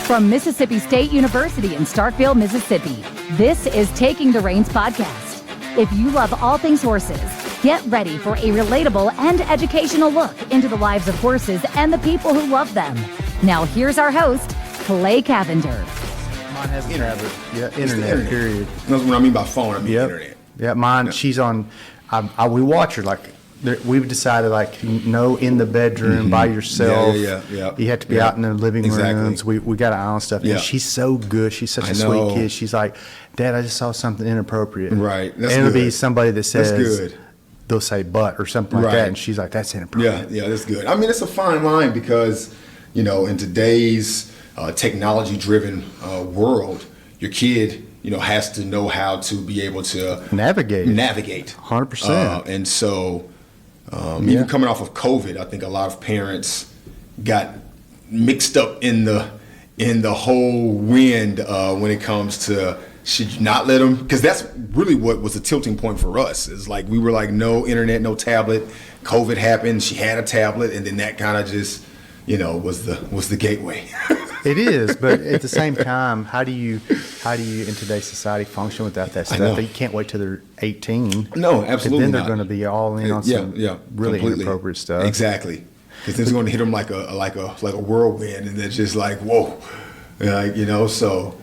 From Mississippi State University in Starkville, Mississippi, this is Taking the Reins podcast. If you love all things horses, get ready for a relatable and educational look into the lives of horses and the people who love them. Now here's our host, Clay Cavender. Mine has internet. Yeah, internet, period. That's what I mean by phone. I mean internet. Yeah, mine, she's on, we watch her like, we've decided like, no in the bedroom by yourself. Yeah. You have to be out in the living rooms. We got an eye on stuff. Yeah. And she's so good. She's such a sweet kid. She's like, Dad, I just saw something inappropriate. Right. That's and it'll good. be somebody that says, that's good. They'll say but or something like that. And she's like, that's inappropriate. Yeah, that's good. I mean, it's a fine line because, you know, in today's technology-driven world, your kid, you know, has to know how to be able to navigate. 100%. And so, even coming off of COVID, I think a lot of parents got mixed up in the whole wind when it comes to should you not let them, because that's really what was the tilting point for us. Is like we were like no internet, no tablet. COVID happened. She had a tablet, and then that kind of just, you know, was the gateway. It is, but at the same time, how do you in today's society function without that stuff? You can't wait till they're 18. No, absolutely then they're not. going to be all in on some really completely inappropriate stuff. Exactly, because it's going to hit them like a whirlwind, and they're just like whoa, you know. So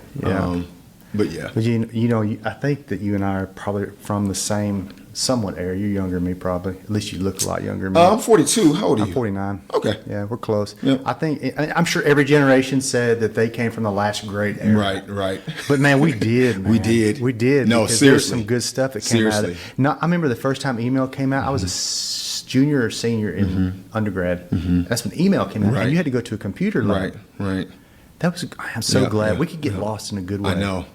but you know, I think that you and I are probably from the same somewhat era. You're younger than me, probably. At least you look a lot younger than me. I'm 42. How old are you? I'm 49. Okay. Yeah, we're close. Yep. I'm sure every generation said that they came from the last great era. Right. But man, we did. Man. We did. No, because seriously. There's some good stuff that came out of it. No, I remember the first time email came out. I was a junior or senior in undergrad. That's when email came out, and you had to go to a computer lab. Right. That was. I'm so glad we could get lost in a good way. I know.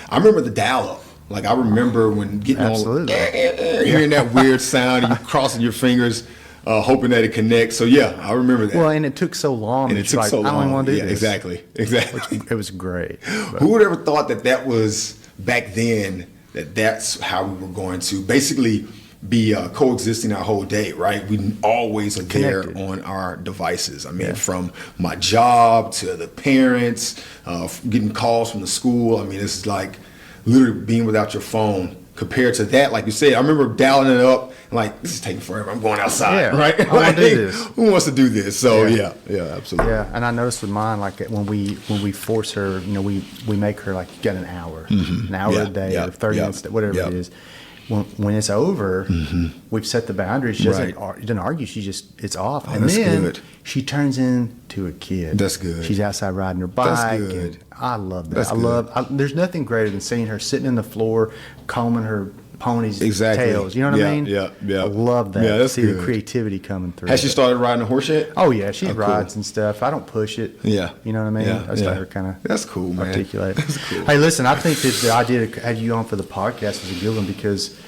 I remember the dial-up. Like I remember when getting hearing that weird sound, and you crossing your fingers, hoping that it connects. So yeah, I remember that. Well, and it took so long. And it took so long. I don't want to do this. Exactly. It was great. Who would ever thought that was back then? That's how we were going to basically be coexisting our whole day, right? We always are connected there on our devices. I mean, from my job to the parents, getting calls from the school. I mean, it's like literally being without your phone compared to that. Like you said, I remember dialing it up and like, this is taking forever. I'm going outside, right? I want to do this. Who wants to do this? So yeah, absolutely. Yeah, and I noticed with mine, like when we force her, you know, we make her like get an hour a day, or 30 minutes, whatever it is. When it's over, we've set the boundaries. She doesn't argue. It's off. Oh, and that's then good. She turns into a kid. That's good. She's outside riding her bike. That's good. And I love that. That's good. There's nothing greater than seeing her sitting in the floor, combing her pony's tails. You know what I mean? Yeah. I love that. Yeah, that's see good. the creativity coming through. Has she started riding a horse yet? Oh yeah, she rides cool. and stuff. I don't push it. Yeah. You know what I mean? I just let her kind of. That's cool, man. Articulate. That's cool. Hey, listen, I think that the idea to have you on for the podcast is a good one because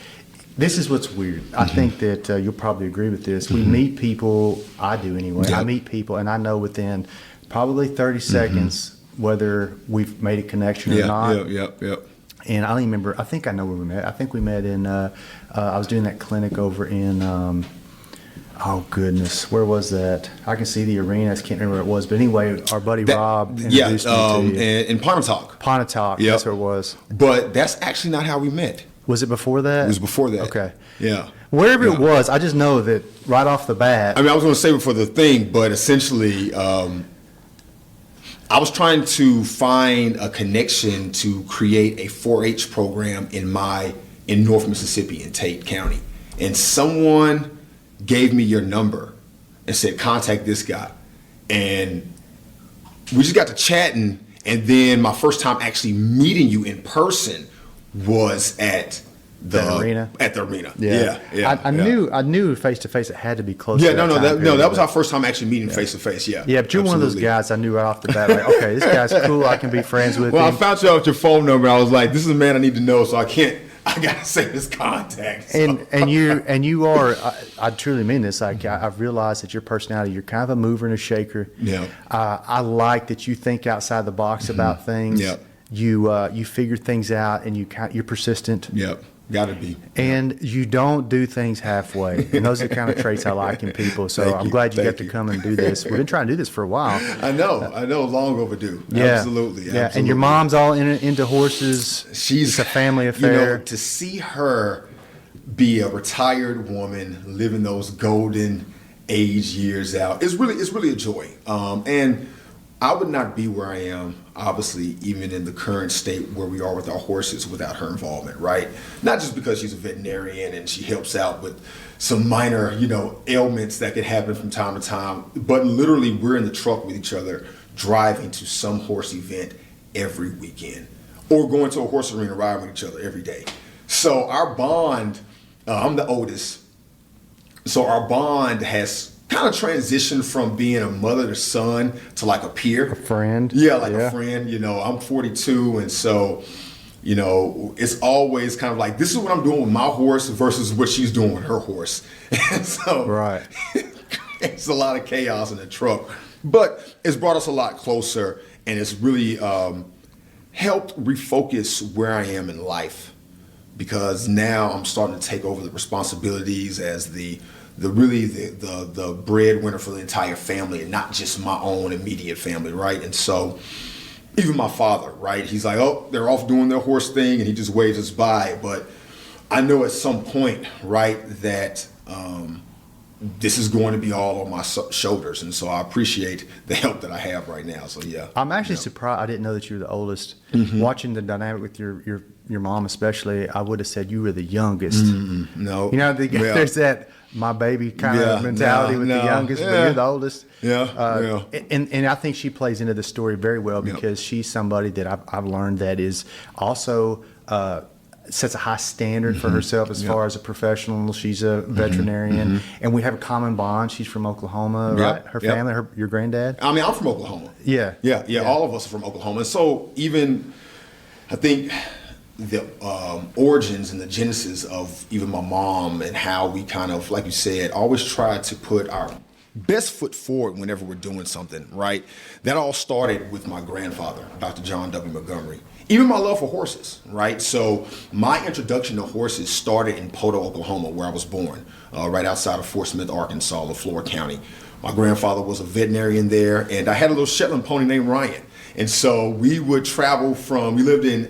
this is what's weird. I think that you'll probably agree with this. We meet people, I do anyway. Yep. I meet people, and I know within probably 30 seconds whether we've made a connection or not. Yep. And I don't even remember. I think I know where we met. I think we met in, I was doing that clinic over in, oh goodness, where was that? I can see the arena. I just can't remember where it was. But anyway, our buddy Rob introduced me to you. In Pontotoc. Pontotoc, that's where it was. But that's actually not how we met. Was it before that? It was before that. Okay. Yeah. Wherever it was, I just know that right off the bat. I mean, I was going to say before the thing, but essentially, I was trying to find a connection to create a 4-H program in North Mississippi in Tate County. And someone gave me your number and said, contact this guy. And we just got to chatting. And then my first time actually meeting you in person was at the arena. At the arena. Yeah. I knew face to face it had to be close. Yeah, to that was our first time actually meeting face to face. Yeah. Yeah, but you're one of those guys I knew right off the bat. Like, okay, this guy's cool. I can be friends with him. I found you out with your phone number. I was like, this is a man I need to know, so I gotta save his contact. So. And you are. I truly mean this. Like I've realized that your personality. You're kind of a mover and a shaker. Yeah. I like that you think outside the box about things. Yep. You figure things out, and you're persistent. Yep. Gotta be. And you don't do things halfway. And those are the kind of traits I like in people. So I'm glad you got to come and do this. We've been trying to do this for a while. I know, long overdue. Yeah. Absolutely. Yeah. Absolutely. And your mom's all into horses. It's a family affair. To see her be a retired woman, living those golden age years out, it's really a joy. And I would not be where I am, obviously, even in the current state where we are with our horses without her involvement, right? Not just because she's a veterinarian and she helps out with some minor, ailments that could happen from time to time, but literally we're in the truck with each other, driving to some horse event every weekend, or going to a horse arena riding with each other every day. So our bond, I'm the oldest, so our bond has kind of transitioned from being a mother to son to like a peer. A friend. Yeah, a friend. I'm 42, and so, it's always kind of like, this is what I'm doing with my horse versus what she's doing with her horse. And so right. It's a lot of chaos in the truck. But it's brought us a lot closer, and it's really helped refocus where I am in life, because now I'm starting to take over the responsibilities as the breadwinner for the entire family, and not just my own immediate family, right? And so even my father, right? He's like, oh, they're off doing their horse thing, and he just waves us by. But I know at some point, right, that this is going to be all on my shoulders, and so I appreciate the help that I have right now. So yeah, I'm actually surprised. I didn't know that you were the oldest. Mm-hmm. Watching the dynamic with your mom, especially, I would have said you were the youngest. Mm-hmm. No, there's that my baby kind of mentality with the youngest, but you're the oldest. Yeah. And I think she plays into the story very well, because she's somebody that I've learned that is also sets a high standard for herself as far as a professional. She's a veterinarian, and we have a common bond. She's from Oklahoma, right? Her family, your granddad. I mean, I'm from Oklahoma. Yeah. All of us are from Oklahoma, and so even I think the origins and the genesis of even my mom and how we kind of, like you said, always try to put our best foot forward whenever we're doing something, right? That all started with my grandfather, Dr. John W. Montgomery. Even my love for horses, right? So my introduction to horses started in Poto, Oklahoma, where I was born, right outside of Fort Smith, Arkansas, LaFleur County. My grandfather was a veterinarian there, and I had a little Shetland pony named Ryan. And so we would travel we lived in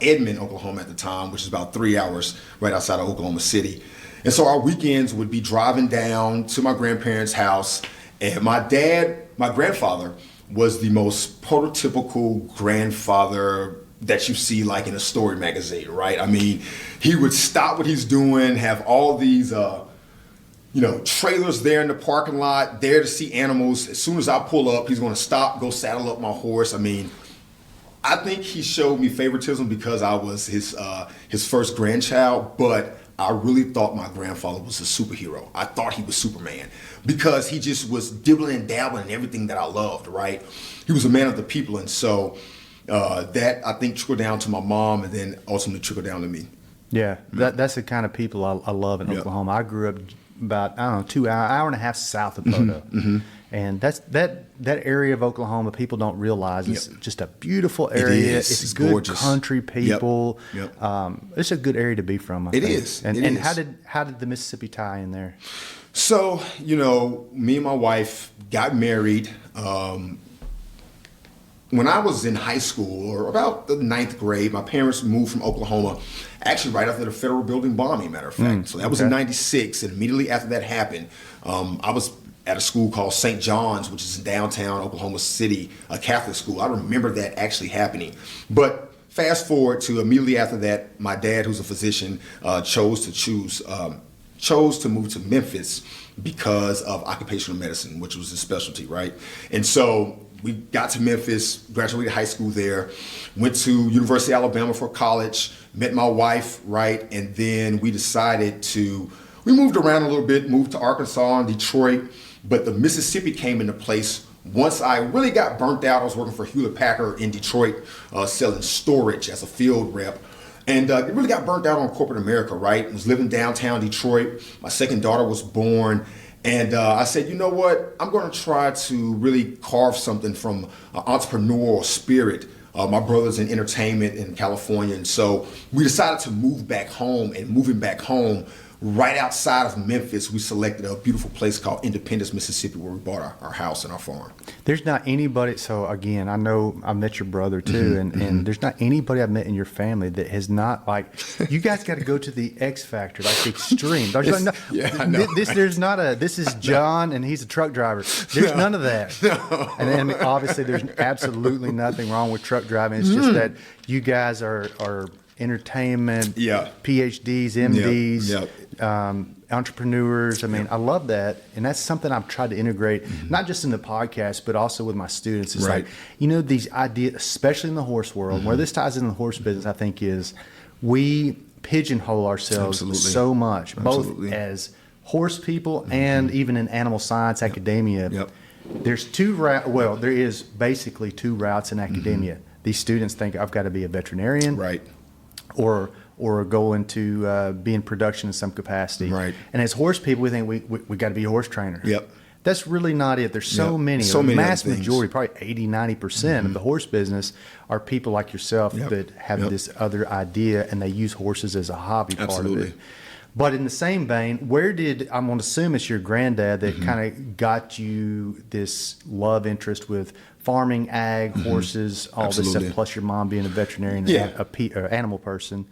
Edmond, Oklahoma at the time, which is about 3 hours right outside of Oklahoma City. And so our weekends would be driving down to my grandparents' house. And my grandfather was the most prototypical grandfather that you see like in a story magazine, right? I mean, he would stop what he's doing, have all these trailers there in the parking lot, there to see animals. As soon as I pull up, he's going to stop, go saddle up my horse. I mean, I think he showed me favoritism because I was his first grandchild, but I really thought my grandfather was a superhero. I thought he was Superman because he just was dibbling and dabbling in everything that I loved, right? He was a man of the people, and so that, I think, trickled down to my mom and then ultimately trickled down to me. Yeah, that's the kind of people I love in Oklahoma. I grew up about, hour and a half south of Poto. And that area of Oklahoma, people don't realize it's just a beautiful area. It's good gorgeous. Country people. Yep. It's a good area to be from. I think. Is. And how did the Mississippi tie in there? So, me and my wife got married when I was in high school, or about the 9th grade. My parents moved from Oklahoma, actually right after the federal building bombing, matter of fact. So that was in '96, and immediately after that happened, I was at a school called St. John's, which is in downtown Oklahoma City, a Catholic school. I remember that actually happening. But fast forward to immediately after that, my dad, who's a physician, chose to move to Memphis because of occupational medicine, which was his specialty, right? And so we got to Memphis, graduated high school there, went to University of Alabama for college, met my wife, right? And then we moved around a little bit, moved to Arkansas and Detroit, but the Mississippi came into place once I really got burnt out. I was working for Hewlett Packard in Detroit, selling storage as a field rep. And it really got burnt out on corporate America, right? I was living downtown Detroit. My second daughter was born. And I said, you know what? I'm going to try to really carve something from an entrepreneurial spirit My brother's in entertainment in California, and so we decided to move back home. And moving back home, right outside of Memphis, we selected a beautiful place called Independence, Mississippi, where we bought our house and our farm. There's not anybody, so again, I know I met your brother too, and there's not anybody I've met in your family that has not, like, you guys got to go to the X Factor, like the extreme. There's like, no, yeah, I know, there's not a, this is John and he's a truck driver. There's none of that. No. And then obviously there's absolutely nothing wrong with truck driving. It's just that you guys are entertainment, PhDs, MDs, entrepreneurs. I mean, I love that. And that's something I've tried to integrate, not just in the podcast, but also with my students. It's like, these ideas, especially in the horse world, where this ties into the horse business, I think is we pigeonhole ourselves so much, both as horse people and even in animal science, academia. There's two routes. Well, there is basically two routes in academia. These students think I've got to be a veterinarian, or go into be in production in some capacity. And as horse people, we think we got to be a horse trainer. That's really not it. There's so many. The mass majority, probably 80-90% of the horse business are people like yourself that have this other idea, and they use horses as a hobby part of it. But in the same vein, I'm going to assume it's your granddad that kind of got you this love interest with farming, ag, horses, all this stuff, plus your mom being a veterinarian, an animal person.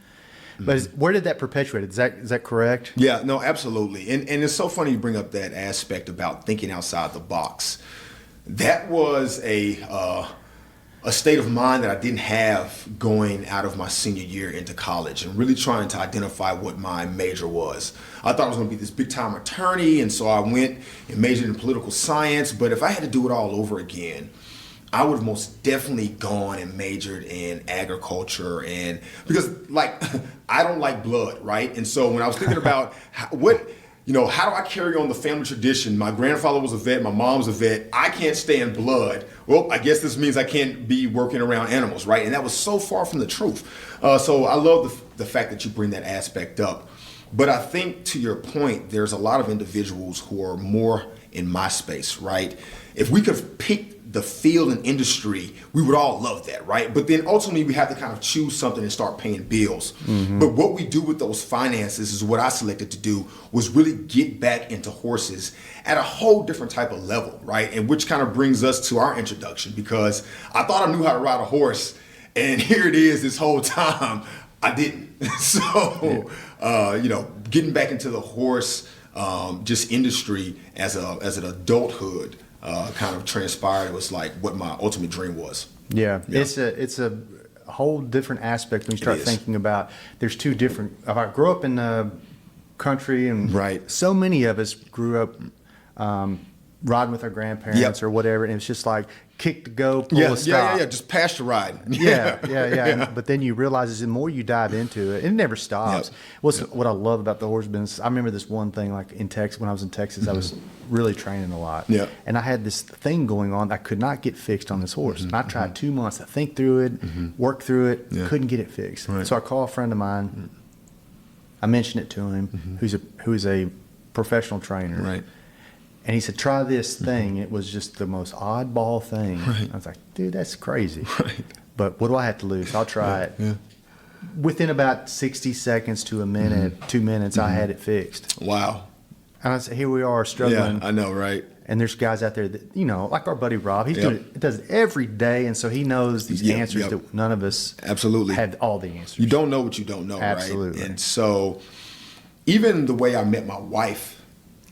But where did that perpetuate? Is that correct? Yeah, no, absolutely. And it's so funny you bring up that aspect about thinking outside the box. That was a state of mind that I didn't have going out of my senior year into college, and really trying to identify what my major was. I thought I was going to be this big time attorney, and so I went and majored in political science. But if I had to do it all over again, I would have most definitely gone and majored in agriculture, and because I don't like blood, right? And so when I was thinking about how do I carry on the family tradition? My grandfather was a vet, my mom's a vet. I can't stand blood. Well, I guess this means I can't be working around animals, right? And that was so far from the truth. So I love the fact that you bring that aspect up. But I think, to your point, there's a lot of individuals who are more in my space, right? If we could pick the field and industry, we would all love that, right? But then ultimately we have to kind of choose something and start paying bills. But what we do with those finances is what I selected to do, was really get back into horses at a whole different type of level, right? And which kind of brings us to our introduction, because I thought I knew how to ride a horse, and here it is this whole time I didn't. So, getting back into the horse just industry as an adulthood kind of transpired. It was like what my ultimate dream was. It's a whole different aspect when you start thinking about, there's two different, I grew up in the country, and so many of us grew up riding with our grandparents or whatever, and it's just like kick to go, pull a stop. Just pasture ride. But then you realize the more you dive into it, it never stops. What I love about the horse business, I remember this one thing, like in Texas, when I was in Texas, I was really training a lot. And I had this thing going on I could not get fixed on this horse. And I tried 2 months to think through it, work through it, couldn't get it fixed. So I call a friend of mine, I mentioned it to him, who's a professional trainer. And he said, try this thing. It was just the most oddball thing. I was like, dude, that's crazy. But what do I have to lose? I'll try it. Within about 60 seconds to a minute, 2 minutes, I had it fixed. Wow. And I said, here we are struggling. Yeah, I know, right? And there's guys out there that, like our buddy Rob, he's doing it, does it every day. And so he knows these answers that none of us have all the answers. You don't know what you don't know, right? And so even the way I met my wife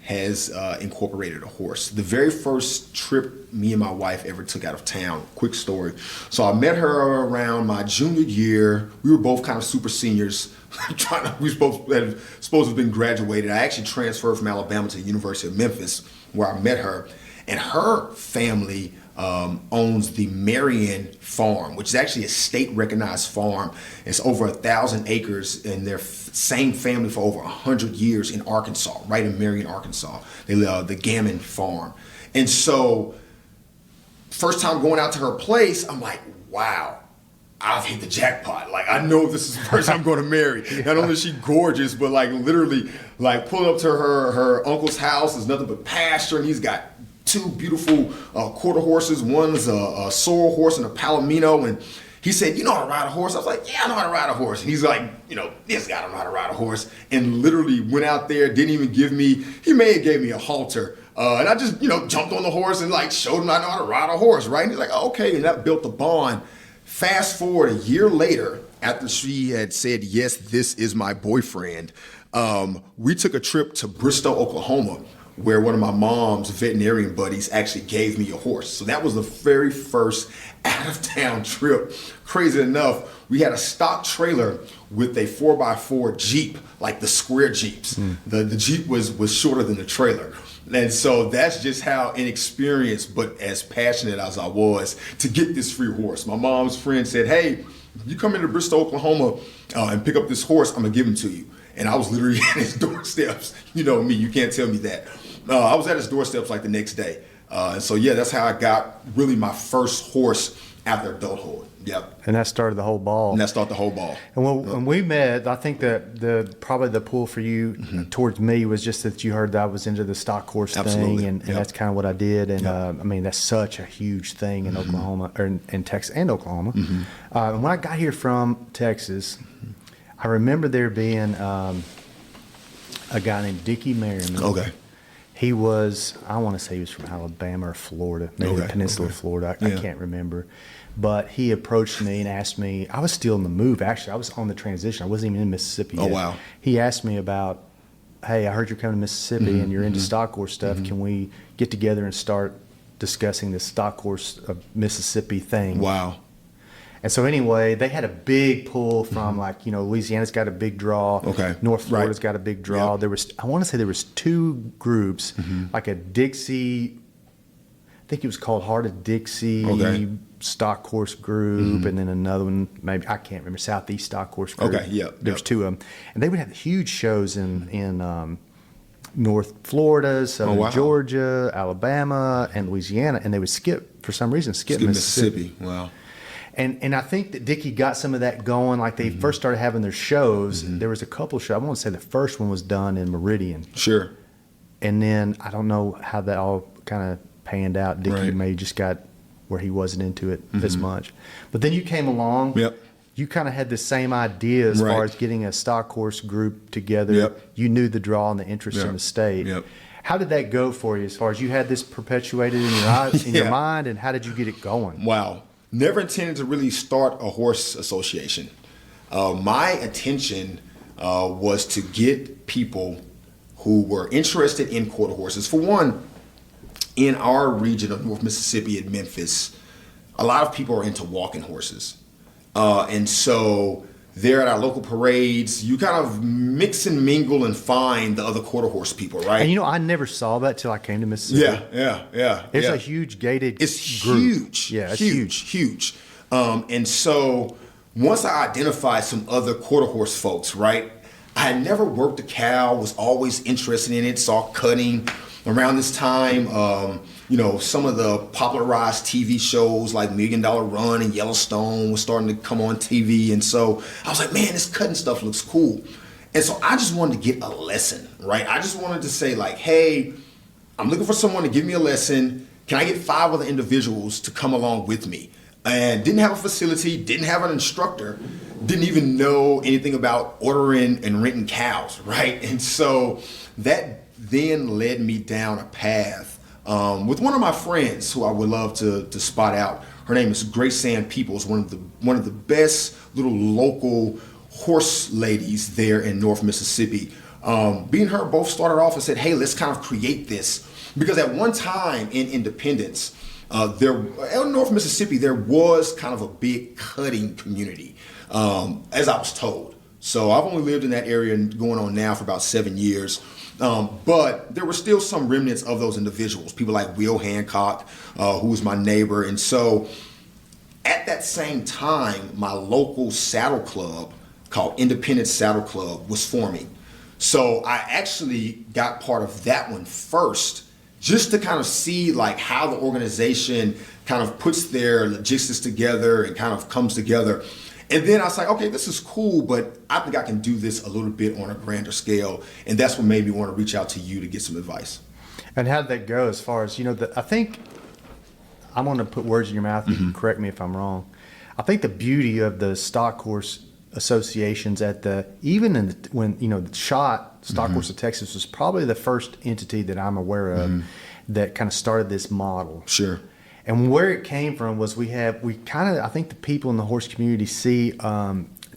has incorporated a horse. The very first trip me and my wife ever took out of town, quick story. So I met her around my junior year. We were both kind of super seniors. We were supposed to have been graduated. I actually transferred from Alabama to the University of Memphis, where I met her. And her family owns the Marion Farm, which is actually a state-recognized farm. It's over 1,000 acres, and their same family for over 100 years in Arkansas, right in Marion, Arkansas. They the Gammon Farm. And so, first time going out to her place, I'm like, wow, I've hit the jackpot. Like, I know this is the person I'm going to marry. Not only is she gorgeous, but like literally, like pulling up to her uncle's house, there's nothing but pasture, and he's got two beautiful quarter horses. One's a sorrel horse and a palomino, and He said, "You know how to ride a horse?" I was like, "Yeah, I know how to ride a horse." And he's like, "This guy don't know how to ride a horse." And literally went out there, didn't even give me, he may have gave me a halter. And I just, jumped on the horse and like showed him I know how to ride a horse, right? And he's like, "Okay." And that built a bond. Fast forward a year later, after she had said, "Yes, this is my boyfriend," we took a trip to Bristow, Oklahoma, where one of my mom's veterinarian buddies actually gave me a horse. So that was the very first out-of-town trip. Crazy enough, we had a stock trailer with a 4x4 Jeep, like the square Jeeps. The Jeep was shorter than the trailer. And so that's just how inexperienced, but as passionate as I was to get this free horse. My mom's friend said, "Hey, you come into Bristow, Oklahoma and pick up this horse, I'm gonna give him to you." And I was literally at his doorsteps. You know me, you can't tell me that. I was at his doorsteps like the next day. And so, yeah, that's how I got really my first horse after adulthood. Yep. And that started the whole ball. And that started the whole ball. And when we met, I think that probably the pull for you towards me was just that you heard that I was into the stock horse thing, and that's kind of what I did. And I mean, that's such a huge thing in Oklahoma, or in Texas and Oklahoma. And when I got here from Texas, I remember there being a guy named Dickie Merriman. Okay. He was, I want to say he was from Alabama or Florida, maybe Peninsula Florida. I can't remember. But he approached me and asked me, I was still in the move, actually. I was on the transition. I wasn't even in Mississippi yet. Oh, wow. He asked me about, "Hey, I heard you're coming to Mississippi and you're into stock horse stuff. Can we get together and start discussing this stock horse Mississippi thing?" Wow. And so anyway, they had a big pull from Louisiana's got a big draw. Okay. North Florida's got a big draw. Yep. There was, I want to say there was two groups, like a Dixie, I think it was called Heart of Dixie stock horse group, and then another one, maybe, I can't remember, Southeast stock horse group. Okay, yeah. There's two of them. And they would have huge shows in North Florida, Southern Georgia, Alabama, and Louisiana, and they would skip Mississippi. Wow. And I think that Dickie got some of that going. Like they first started having their shows. There was a couple shows. I want to say the first one was done in Meridian. Sure. And then I don't know how that all kind of panned out. Dickie may just got where he wasn't into it as much. But then you came along. Yep. You kind of had the same idea as far as getting a stock horse group together. Yep. You knew the draw and the interest in the state. Yep. How did that go for you as far as you had this perpetuated in your eyes, in your mind, and how did you get it going? Wow. Never intended to really start a horse association. My intention was to get people who were interested in quarter horses. For one, in our region of North Mississippi and Memphis, a lot of people are into walking horses. And so there at our local parades, you kind of mix and mingle and find the other quarter horse people, right? And I never saw that till I came to Mississippi. Yeah. It's a huge gated It's group. huge. Yeah, it's huge. And so once I identified some other quarter horse folks, right? I had never worked a cow, was always interested in it, saw cutting. Around this time, some of the popularized TV shows like $1 Million Run and Yellowstone was starting to come on TV. And so I was like, man, this cutting stuff looks cool. And so I just wanted to get a lesson, right? I just wanted to say like, hey, I'm looking for someone to give me a lesson. Can I get 5 other individuals to come along with me? And didn't have a facility, didn't have an instructor, didn't even know anything about ordering and renting cows, right? And so that then led me down a path with one of my friends who I would love to spot out. Her name is Grace Sand Peoples, one of the best little local horse ladies there in North Mississippi. Me and her both started off and said, hey, let's kind of create this. Because at one time in Independence, in North Mississippi, there was kind of a big cutting community, as I was told. So I've only lived in that area going on now for about 7 years. But there were still some remnants of those individuals, people like Will Hancock, who was my neighbor. And so at that same time, my local saddle club called Independence Saddle Club was forming. So I actually got part of that one first, just to kind of see like how the organization kind of puts their logistics together and kind of comes together. And then I was like, okay, this is cool, but I think I can do this a little bit on a grander scale. And that's what made me want to reach out to you to get some advice. And how did that go as far as, I think I'm going to put words in your mouth. You can correct me if I'm wrong. I think the beauty of the stock horse associations when the SHOT, Stock Horse of Texas, was probably the first entity that I'm aware of that kind of started this model. Sure. And where it came from was I think the people in the horse community see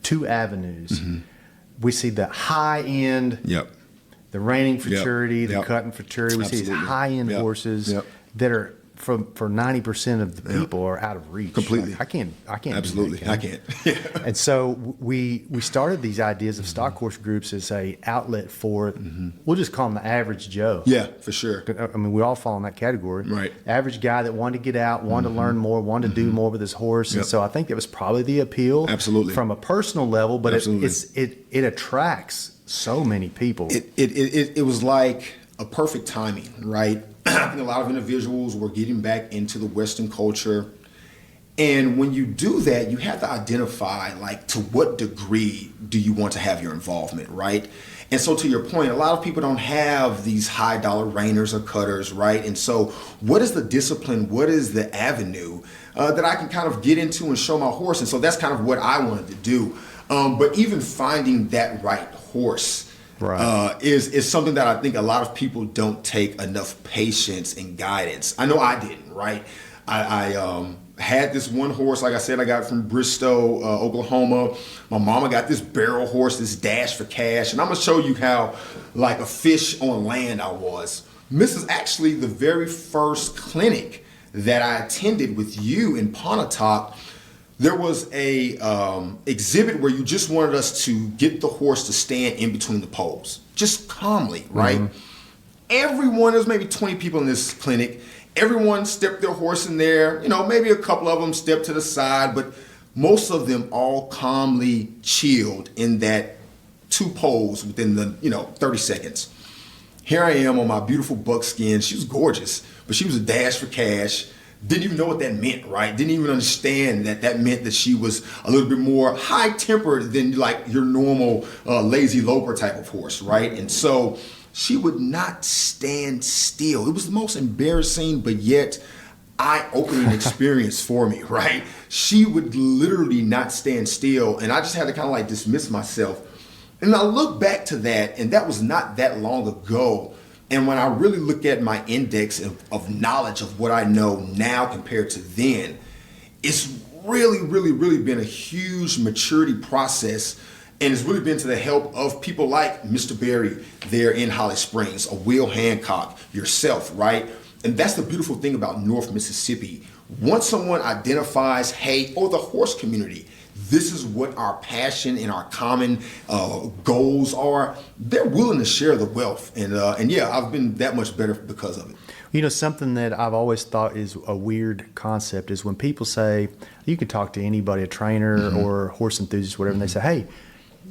two avenues. We see the high end, the reining futurity, the cutting futurity. We see these high end horses that are for 90% of the people are out of reach. Completely. Like, I can't. Absolutely. Do that, I can't. And so we started these ideas of stock horse groups as a outlet for, we'll just call them the average Joe. Yeah, for sure. I mean, we all fall in that category. Right. Average guy that wanted to get out, wanted to learn more, wanted to do more with his horse. And so I think that was probably the appeal. Absolutely. From a personal level, but it attracts so many people. It was like a perfect timing, right? I think a lot of individuals were getting back into the Western culture. And when you do that, you have to identify, like, to what degree do you want to have your involvement, right? And so to your point, a lot of people don't have these high dollar reiners or cutters, right? And so what is the discipline? What is the avenue that I can kind of get into and show my horse? And so that's kind of what I wanted to do. But even finding that right horse is something that I think a lot of people don't take enough patience and guidance. I know I didn't, right? I had this one horse, like I said, I got from Bristow, Oklahoma. My mama got this barrel horse, this Dash for Cash. And I'm going to show you how like a fish on land I was. This is actually the very first clinic that I attended with you in Pontotoc. There was a exhibit where you just wanted us to get the horse to stand in between the poles, just calmly, right? Everyone, there's maybe 20 people in this clinic. Everyone stepped their horse in there. You know, maybe a couple of them stepped to the side, but most of them all calmly chilled in that two poles within the, 30 seconds. Here I am on my beautiful buckskin. She was gorgeous, but she was a Dash for Cash. Didn't even know what that meant, right? Didn't even understand that meant that she was a little bit more high-tempered than like your normal lazy loper type of horse, right? And so she would not stand still. It was the most embarrassing, but yet eye-opening experience for me, right? She would literally not stand still, and I just had to kind of like dismiss myself. And I look back to that, and that was not that long ago. And when I really look at my index of knowledge of what I know now compared to then, it's really, really, really been a huge maturity process. And it's really been to the help of people like Mr. Berry there in Holly Springs, a Will Hancock, yourself, right? And that's the beautiful thing about North Mississippi. Once someone identifies, hey, or the horse community, this is what our passion and our common goals are, they're willing to share the wealth. And yeah, I've been that much better because of it. You know, something that I've always thought is a weird concept is when people say, you can talk to anybody, a trainer or horse enthusiast, whatever, and they say, hey,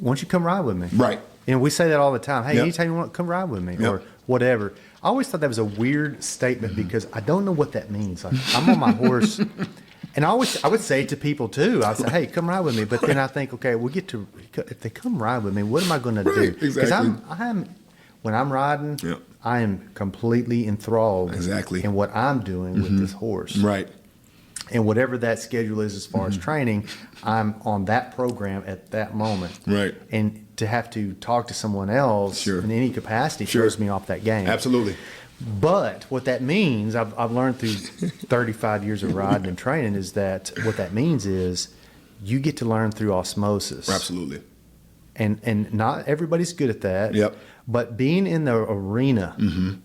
why don't you come ride with me? Right. You know, we say that all the time. Hey, anytime you want, come ride with me or whatever. I always thought that was a weird statement because I don't know what that means. Like, I'm on my horse. And I would say it to people too. I say, hey, come ride with me. But then I think, okay, if they come ride with me, what am I going to do? Because when I'm riding, I am completely enthralled in what I'm doing with this horse. Right. And whatever that schedule is as far as training, I'm on that program at that moment. Right. And to have to talk to someone else in any capacity throws me off that game. Absolutely. But what that means, I've learned through 35 years of riding and training, is that what that means is you get to learn through osmosis. Absolutely. And not everybody's good at that. Yep. But being in the arena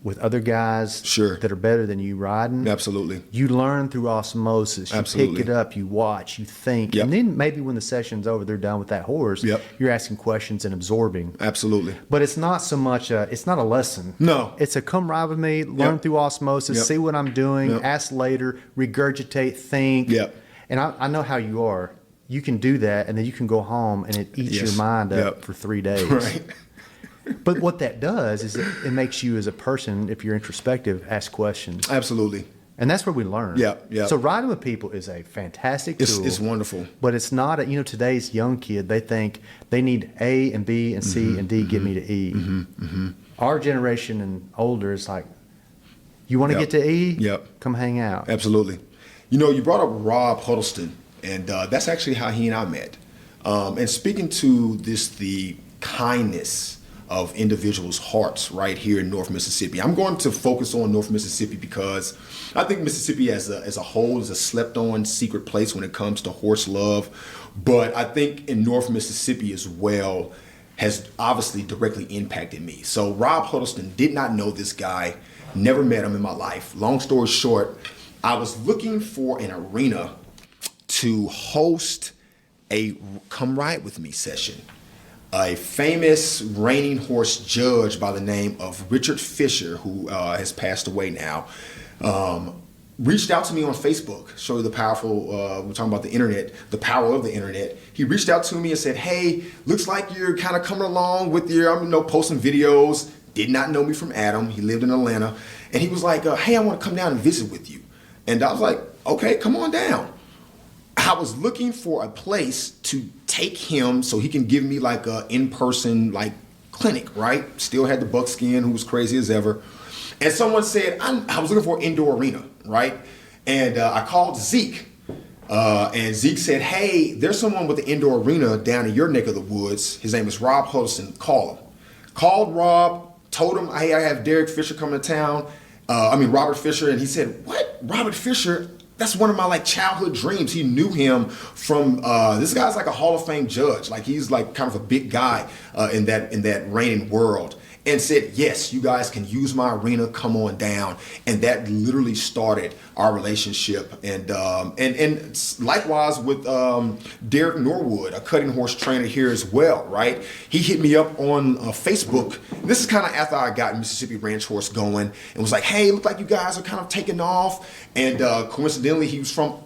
with other guys that are better than you riding, absolutely, you learn through osmosis. You pick it up, you watch, you think. And then maybe when the session's over, they're done with that horse, you're asking questions and absorbing. Absolutely. But it's not so much, it's not a lesson. No. It's a come ride with me, learn through osmosis, see what I'm doing, ask later, regurgitate, think. And I know how you are. You can do that, and then you can go home, and it eats your mind up for 3 days. Right. But what that does is it makes you as a person, if you're introspective, ask questions. Absolutely. And that's where we learn. Yeah. So riding with people is a fantastic tool. It's wonderful. But it's not, today's young kid, they think they need A and B and C and D get me to E. Our generation and older is like, you want to get to E? Come hang out. Absolutely. You brought up Rob Huddleston. And that's actually how he and I met. And speaking to the kindness of individuals' hearts right here in North Mississippi, I'm going to focus on North Mississippi because I think Mississippi as a whole is a slept-on secret place when it comes to horse love. But I think in North Mississippi as well has obviously directly impacted me. So Rob Huddleston, did not know this guy, never met him in my life. Long story short, I was looking for an arena to host a Come Ride With Me session. A famous reining horse judge by the name of Richard Fisher, who has passed away now, reached out to me on Facebook, show you the powerful, we're talking about the internet, the power of the internet. He reached out to me and said, hey, looks like you're kind of coming along with your, posting videos. Did not know me from Adam. He lived in Atlanta. And he was like, hey, I want to come down and visit with you. And I was like, okay, come on down. I was looking for a place to take him so he can give me like a in-person like clinic, right? Still had the buckskin, who was crazy as ever. And someone said, I was looking for an indoor arena, right? And I called Zeke. And Zeke said, hey, there's someone with the indoor arena down in your neck of the woods. His name is Rob Huddleston. Call him. Called Rob, told him, hey, I have Derek Fisher coming to town. Robert Fisher. And he said, what? Robert Fisher? That's one of my like childhood dreams. He knew him from, this guy's like a Hall of Fame judge. Like he's like kind of a big guy in that reining world. And said, yes, you guys can use my arena, come on down. And that literally started our relationship. And likewise with Derek Norwood, a cutting horse trainer here as well, right? He hit me up on Facebook. This is kind of after I got Mississippi Ranch Horse going and was like, hey, look like you guys are kind of taking off. And coincidentally, he was from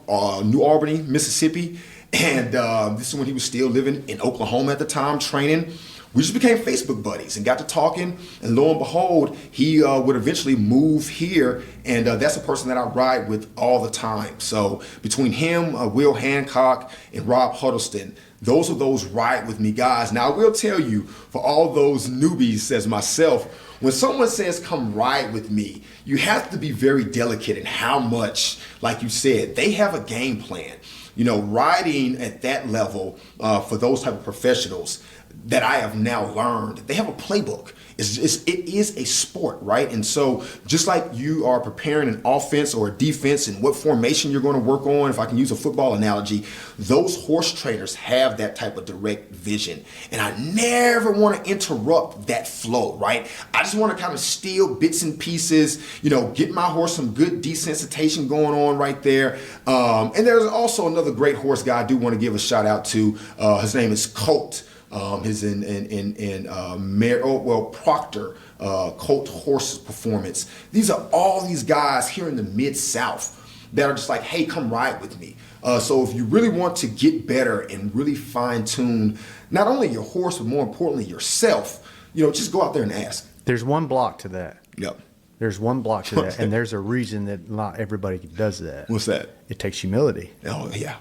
New Albany, Mississippi. And this is when he was still living in Oklahoma at the time, training. We just became Facebook buddies and got to talking, and lo and behold, he would eventually move here, and that's a person that I ride with all the time. So between him, Will Hancock, and Rob Huddleston, those are those ride with me guys. Now I will tell you, for all those newbies as myself, when someone says come ride with me, you have to be very delicate in how much, like you said, they have a game plan. Riding at that level for those type of professionals that I have now learned, they have a playbook. It is a sport, right? And so just like you are preparing an offense or a defense and what formation you're going to work on, if I can use a football analogy, those horse trainers have that type of direct vision. And I never want to interrupt that flow, right? I just want to kind of steal bits and pieces, get my horse some good desensitization going on right there. And there's also another great horse guy I do want to give a shout out to. His name is Colt. His Proctor, Colt Horse Performance. These are all these guys here in the Mid-South that are just like, hey, come ride with me. So if you really want to get better and really fine tune not only your horse, but more importantly yourself, just go out there and ask. There's one block to that. Yep. There's one block to that, and there's a reason that not everybody does that. What's that? It takes humility. Oh, yeah.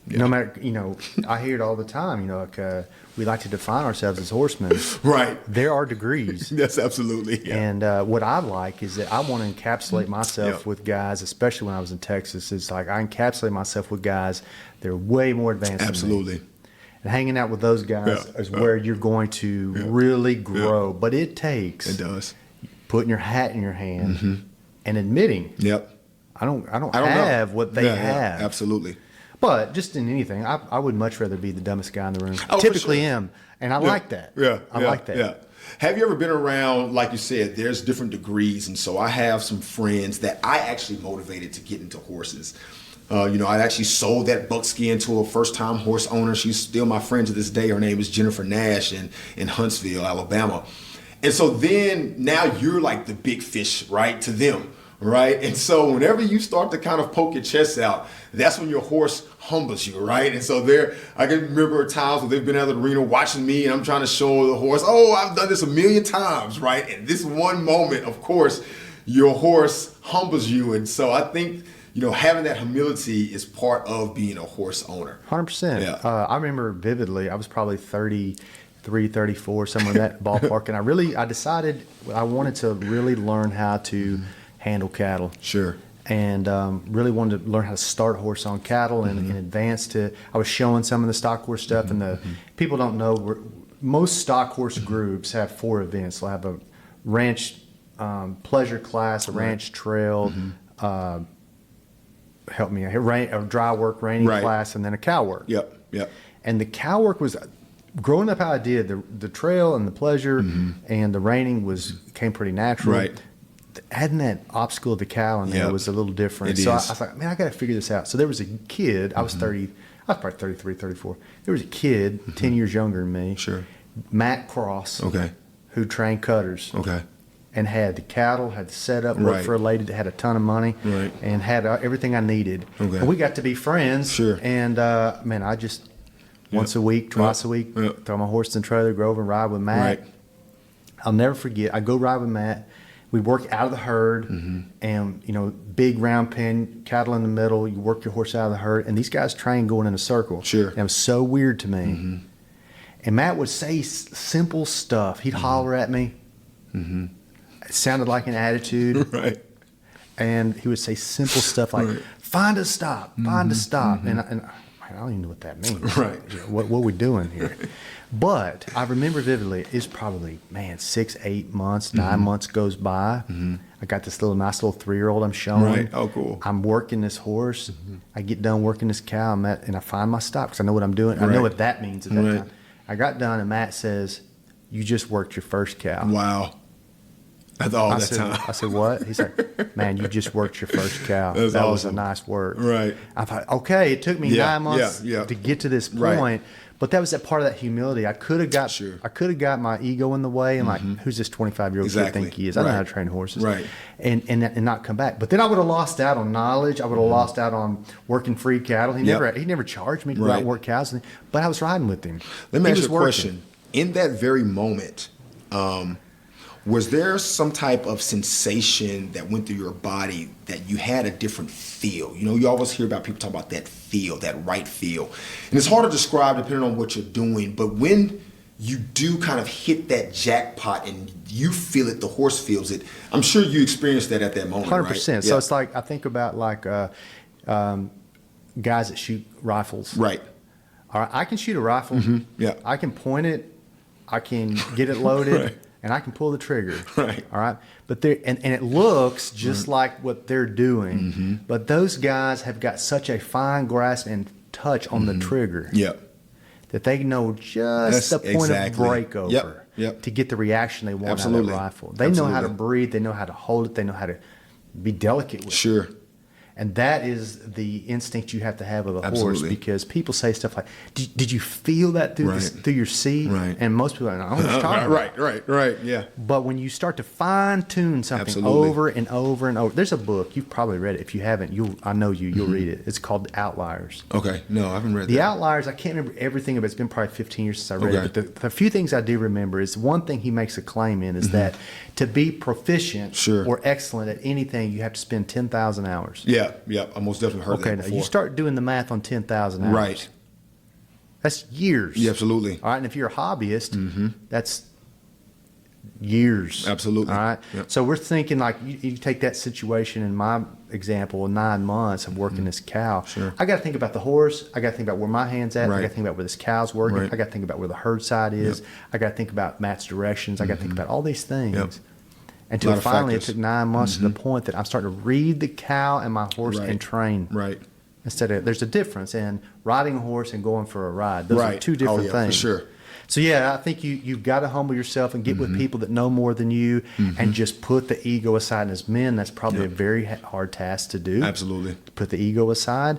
No matter, I hear it all the time, we like to define ourselves as horsemen. Right. There are degrees. That's absolutely. Yeah. And what I like is that I want to encapsulate myself with guys, especially when I was in Texas. It's like I encapsulate myself with guys that are way more advanced absolutely. than me. And hanging out with those guys is where you're going to really grow. But it takes putting your hat in your hand and admitting, I don't have what they have. Absolutely. But just in anything, I would much rather be the dumbest guy in the room. Typically am. And I like that. I like that. Yeah. Have you ever been around, like you said, there's different degrees. And so I have some friends that I actually motivated to get into horses. I actually sold that buckskin to a first-time horse owner. She's still my friend to this day. Her name is Jennifer Nash in Huntsville, Alabama. And so then now you're like the big fish, right, to them. Right. And so whenever you start to kind of poke your chest out, that's when your horse humbles you. Right. And so I can remember times where they've been at the arena watching me and I'm trying to show the horse, oh, I've done this a million times. Right. And this one moment, of course, your horse humbles you. And so I think, having that humility is part of being a horse owner. 100%. Yeah. I remember vividly, I was probably 33, 34, somewhere in that ballpark. And I decided I wanted to really learn how to handle cattle. Sure. and really wanted to learn how to start a horse on cattle and advance to. I was showing some of the stock horse stuff, and the people don't know. Most stock horse groups have 4 events. They'll have a ranch pleasure class, a ranch trail. Help me, a dry work reining class, and then a cow work. Yep. And the cow work was, growing up how I did, the trail and the pleasure and the reining came pretty natural. Right. Adding that obstacle of the cow in there was a little different. So I thought, man, I got to figure this out. So there was a kid, I was probably 33, 34. There was a kid 10 years younger than me. Sure. Matt Cross. Okay. Who trained cutters. Okay. And had the cattle, had the setup, worked for a lady that had a ton of money, and had everything I needed. Okay. And we got to be friends. Sure. And man, I just once a week, twice a week, throw my horse in the trailer, go over and ride with Matt. Right. I'll never forget. I go ride with Matt. We work out of the herd, and big round pen, cattle in the middle. You work your horse out of the herd, and these guys train going in a circle. Sure. And it was so weird to me. And Matt would say simple stuff. He'd holler at me. It sounded like an attitude. Right. And he would say simple stuff like, find a stop, find a stop. And I don't even know what that means. Right. What are we doing here? But I remember vividly, it's probably, 6, 8 months, 9 months goes by. I got this nice little 3-year-old I'm showing. Right. Oh, cool. I'm working this horse. I get done working this cow, and I find my stop because I know what I'm doing. I know what that means at that time. I got done, and Matt says, you just worked your first cow. Wow. That's all that time. I said, what? He's like, man, you just worked your first cow. That's that awesome. was a nice work. Right. I thought, okay, it took me 9 months to get to this point. But that was that part of that humility. I could have got my ego in the way and like, who's this 25-year-old kid think he is? I don't know how to train horses. Right. And not come back. But then I would have lost out on knowledge. I would have lost out on working free cattle. He never charged me to go out and work cows. But I was riding with him. Let me ask you a question. In that very moment, was there some type of sensation that went through your body that you had a different feel? You always hear about people talk about that feel, that right feel. And it's hard to describe depending on what you're doing, but when you do kind of hit that jackpot and you feel it, the horse feels it, I'm sure you experienced that at that moment, 100%. Right? So it's like, I think about guys that shoot rifles. Right. All right, I can shoot a rifle. Yeah. I can point it. I can get it loaded. And I can pull the trigger. Right. All right. But and it looks just like what they're doing. But those guys have got such a fine grasp and touch on the trigger. That they know just the point of breakover to get the reaction they want out of that rifle. They know how to breathe. They know how to hold it. They know how to be delicate with it. And that is the instinct you have to have with a horse, because people say stuff like, did you feel that through your seat? Right. And most people are like, I don't know what you're talking about. Right, yeah. But when you start to fine-tune something over and over and over, there's a book, you've probably read it. If you haven't, I know you'll read it. It's called The Outliers. Okay, no, I haven't read that. The Outliers, I can't remember everything of it. It's been probably 15 years since I read it. But the few things I do remember is one thing he makes a claim in is that to be proficient or excellent at anything, you have to spend 10,000 hours. Yeah, I most definitely heard that before. Okay, now you start doing the math on 10,000 hours. Right. That's years. Yeah, absolutely. All right, and if you're a hobbyist, that's years. Absolutely. All right. Yep. So we're thinking like you take that situation in my example, 9 months of working this cow. Sure. I got to think about the horse. I got to think about where my hand's at. I got to think about where this cow's working. I got to think about where the herd side is. I got to think about Matt's directions. I got to think about all these things. Until finally it took 9 months to the point that I'm starting to read the cow and my horse and train. Right. Instead of, there's a difference in riding a horse and going for a ride. Those are two different things. For sure. So yeah, I think you've got to humble yourself and get with people that know more than you and just put the ego aside. And as men, that's probably a very hard task to do. Absolutely. To put the ego aside.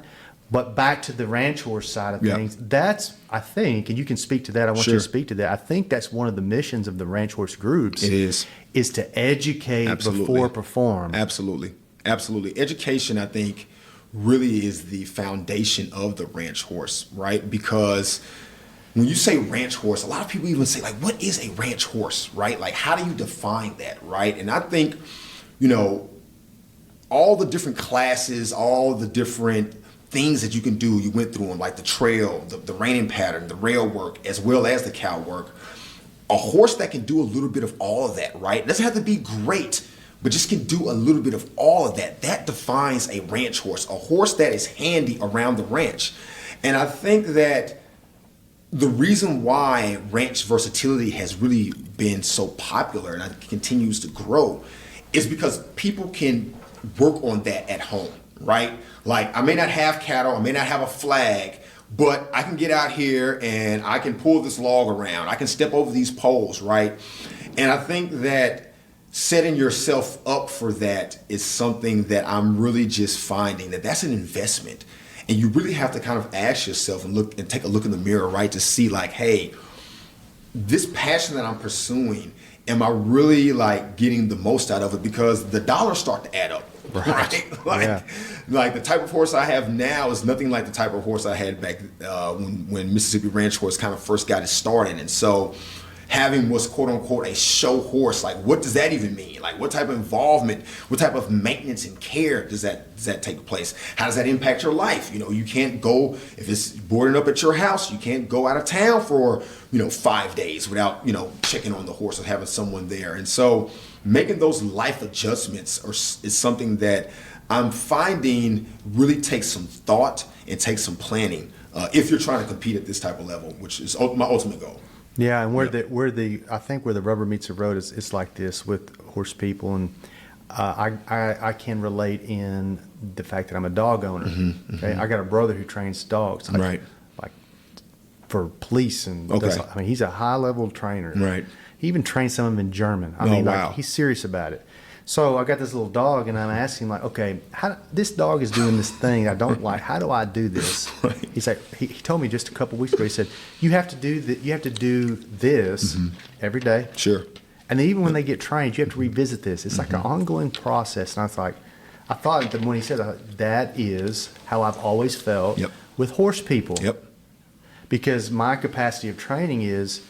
But back to the ranch horse side of things, that's, I think, and you can speak to that, I want you to speak to that, I think that's one of the missions of the ranch horse groups. It is to educate before perform. Absolutely. Education, I think, really is the foundation of the ranch horse, right? Because when you say ranch horse, a lot of people even say, like, what is a ranch horse, right? Like, how do you define that, right? And I think, all the different classes, all the different things that you can do, you went through them, like the trail, the reining pattern, the rail work, as well as the cow work. A horse that can do a little bit of all of that, right? It doesn't have to be great, but just can do a little bit of all of that. That defines a ranch horse, a horse that is handy around the ranch. And I think that the reason why ranch versatility has really been so popular and continues to grow is because people can work on that at home, right? Like, I may not have cattle, I may not have a flag, but I can get out here and I can pull this log around. I can step over these poles, right? And I think that setting yourself up for that is something that I'm really just finding that that's an investment. And you really have to kind of ask yourself and look and take a look in the mirror, right, to see like, hey, this passion that I'm pursuing, am I really like getting the most out of it? Because the dollars start to add up, right? Like the type of horse I have now is nothing like the type of horse I had back when Mississippi Ranch Horse kind of first got it started. And so having what's quote unquote a show horse, like what does that even mean? Like what type of involvement, what type of maintenance and care does that take place? How does that impact your life? You know, you can't go, if it's boarding up at your house, you can't go out of town for, 5 days without, checking on the horse or having someone there. And so making those life adjustments is something that I'm finding really takes some thought and takes some planning if you're trying to compete at this type of level, which is my ultimate goal. Yeah, and I think where the rubber meets the road is it's like this with horse people, and I can relate in the fact that I'm a dog owner. Okay, I got a brother who trains dogs, like for police, and he's a high level trainer. Right, he even trains some of them in German. He's serious about it. So I got this little dog, and I'm asking him, like, okay, this dog is doing this thing I don't like. How do I do this? He's like, he told me just a couple weeks ago. He said, you have to do this every day. Sure. And then even when they get trained, you have to revisit this. It's like an ongoing process. And I thought that when he said that is how I've always felt with horse people. Yep. Because my capacity of training is,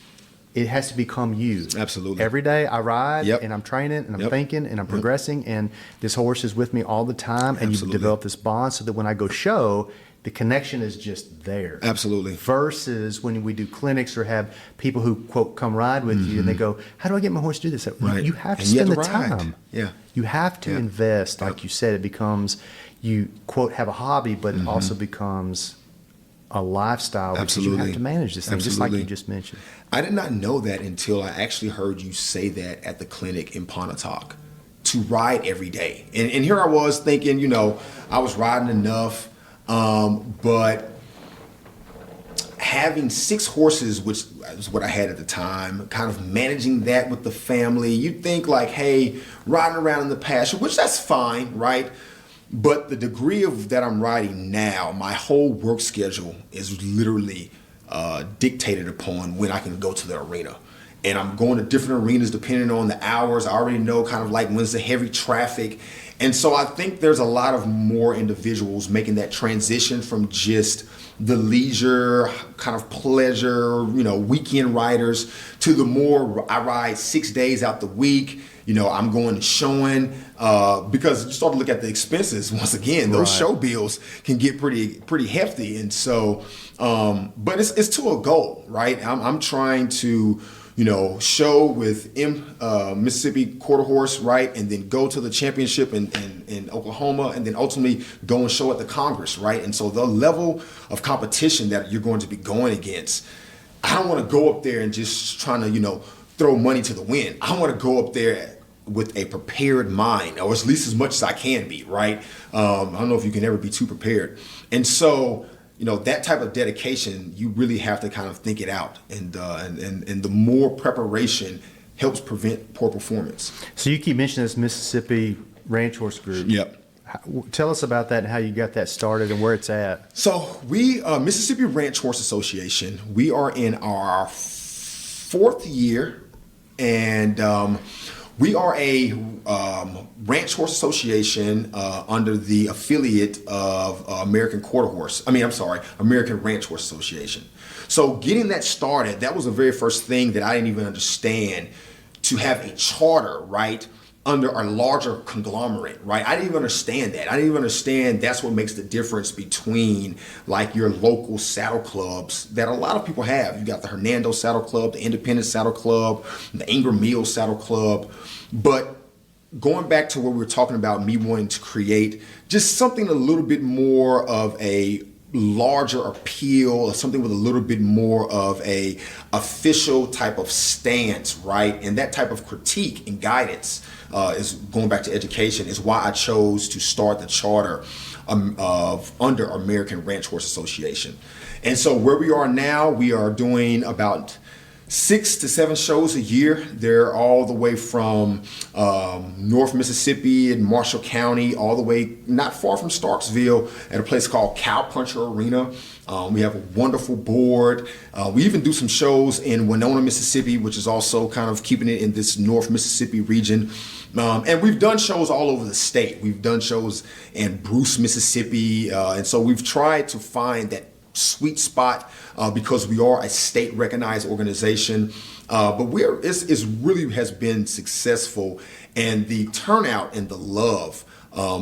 it has to become you. Absolutely. Every day I ride and I'm training and I'm thinking and I'm progressing, and this horse is with me all the time, and you develop this bond so that when I go show, the connection is just there. Absolutely. Versus when we do clinics or have people who, quote, come ride with you and they go, how do I get my horse to do this? Right. You have to spend the time. Yeah. You have to invest. Like you said, it becomes, you, quote, have a hobby, but it also becomes a lifestyle because you have to manage this thing, just like you just mentioned. I did not know that until I actually heard you say that at the clinic in Pontotoc, to ride every day. And here I was thinking, I was riding enough, but having 6 horses, which was what I had at the time, kind of managing that with the family, you'd think like, hey, riding around in the pasture, which that's fine, right? But the degree of that I'm riding now, my whole work schedule is literally dictated upon when I can go to the arena. And I'm going to different arenas depending on the hours. I already know kind of like when's the heavy traffic. And so I think there's a lot of more individuals making that transition from just the leisure, kind of pleasure, weekend riders, to the more I ride 6 days out the week. I'm going to showing because you start to look at the expenses. Once again, those show bills can get pretty hefty. And so, but it's to a goal, right? I'm trying to, show with Mississippi Quarter Horse, right? And then go to the championship in Oklahoma, and then ultimately go and show at the Congress, right? And so the level of competition that you're going to be going against, I don't want to go up there and just trying to, throw money to the wind. I want to go up there with a prepared mind, or at least as much as I can be, right? I don't know if you can ever be too prepared. And so, that type of dedication, you really have to kind of think it out. And the more preparation helps prevent poor performance. So you keep mentioning this Mississippi Ranch Horse Group. Yep. Tell us about that and how you got that started and where it's at. So we, Mississippi Ranch Horse Association, we are in our 4th year. And we are a ranch horse association under the affiliate of American Ranch Horse Association. So getting that started, that was the very first thing that I didn't even understand, to have a charter, right, under a larger conglomerate, right? I didn't even understand that. I didn't even understand that's what makes the difference between like your local saddle clubs that a lot of people have. You got the Hernando Saddle Club, the Independent Saddle Club, the Ingram Mills Saddle Club. But going back to what we were talking about, me wanting to create just something a little bit more of a larger appeal, or something with a little bit more of a official type of stance, right? And that type of critique and guidance is going back to education, is why I chose to start the charter of under American Ranch Horse Association. And so where we are now, we are doing about 6 to 7 shows a year. They're all the way from North Mississippi and Marshall County, all the way not far from Starksville at a place called Cowpuncher Arena. We have a wonderful board. We even do some shows in Winona, Mississippi, which is also kind of keeping it in this North Mississippi region. And we've done shows all over the state. We've done shows in Bruce, Mississippi. And so we've tried to find that sweet spot because we are a state recognized organization, but it's really has been successful, and the turnout and the love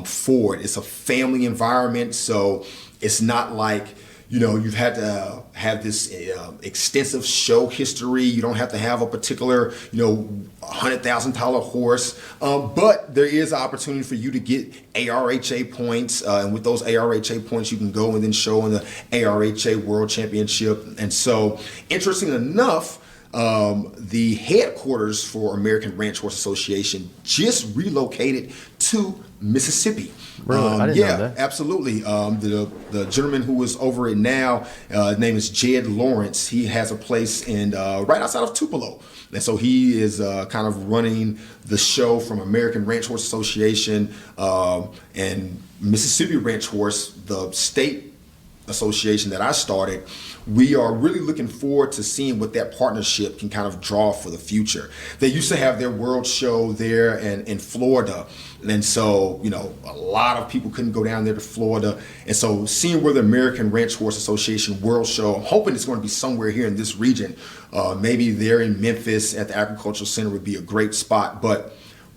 for it. It's a family environment, so it's not like, you know, you've had to have this extensive show history. You don't have to have a particular, you know, $100,000 horse, but there is an opportunity for you to get ARHA points, and with those ARHA points, you can go and then show in the ARHA World Championship. And so, interesting enough, the headquarters for American Ranch Horse Association just relocated to Mississippi. Really? I didn't know that. Absolutely. The gentleman who is over it now, his name is Jed Lawrence. He has a place in right outside of Tupelo. And so he is kind of running the show from American Ranch Horse Association and Mississippi Ranch Horse, the state association that I started. We are really looking forward to seeing what that partnership can kind of draw for the future. They used to have their world show there in Florida. And so, you know, a lot of people couldn't go down there to Florida. And so seeing where the American Ranch Horse Association World Show, I'm hoping it's going to be somewhere here in this region. Maybe there in Memphis at the Agricultural Center would be a great spot. But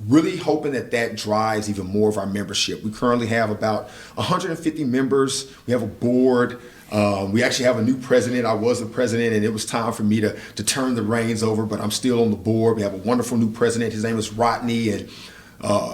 really hoping that that drives even more of our membership. We currently have about 150 members. We have a board. We actually have a new president. I was the president, and it was time for me to turn the reins over, but I'm still on the board. We have a wonderful new president. His name is Rodney, and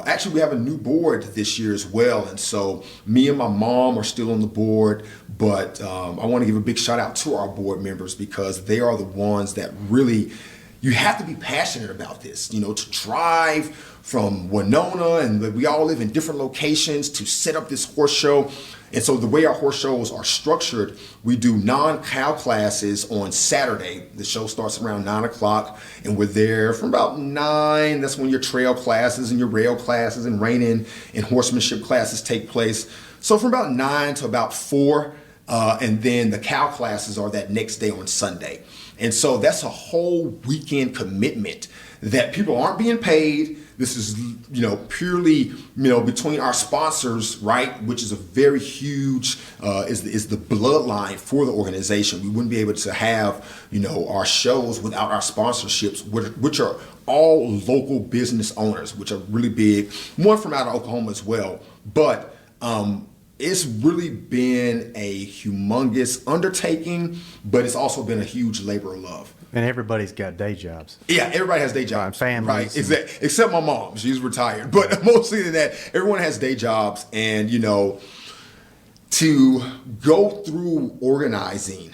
actually we have a new board this year as well. And so me and my mom are still on the board, but I want to give a big shout out to our board members, because they are the ones that really, you have to be passionate about this, you know, to drive from Winona, and we all live in different locations, to set up this horse show. And so the way our horse shows are structured, we do non-cow classes on Saturday. The show starts around 9 o'clock, and we're there from about 9. That's when your trail classes and your rail classes and reining and horsemanship classes take place. So from about 9 to about 4, and then the cow classes are that next day on Sunday. And so that's a whole weekend commitment that people aren't being paid. This is, you know, purely, you know, between our sponsors, right, which is a very huge, is the bloodline for the organization. We wouldn't be able to have, you know, our shows without our sponsorships, which are all local business owners, which are really big. One from out of Oklahoma as well. But it's really been a humongous undertaking, but it's also been a huge labor of love. And everybody's got day jobs. Yeah, everybody has day jobs. Families. Right, except my mom. She's retired. But mostly than that, everyone has day jobs. And, you know, to go through organizing,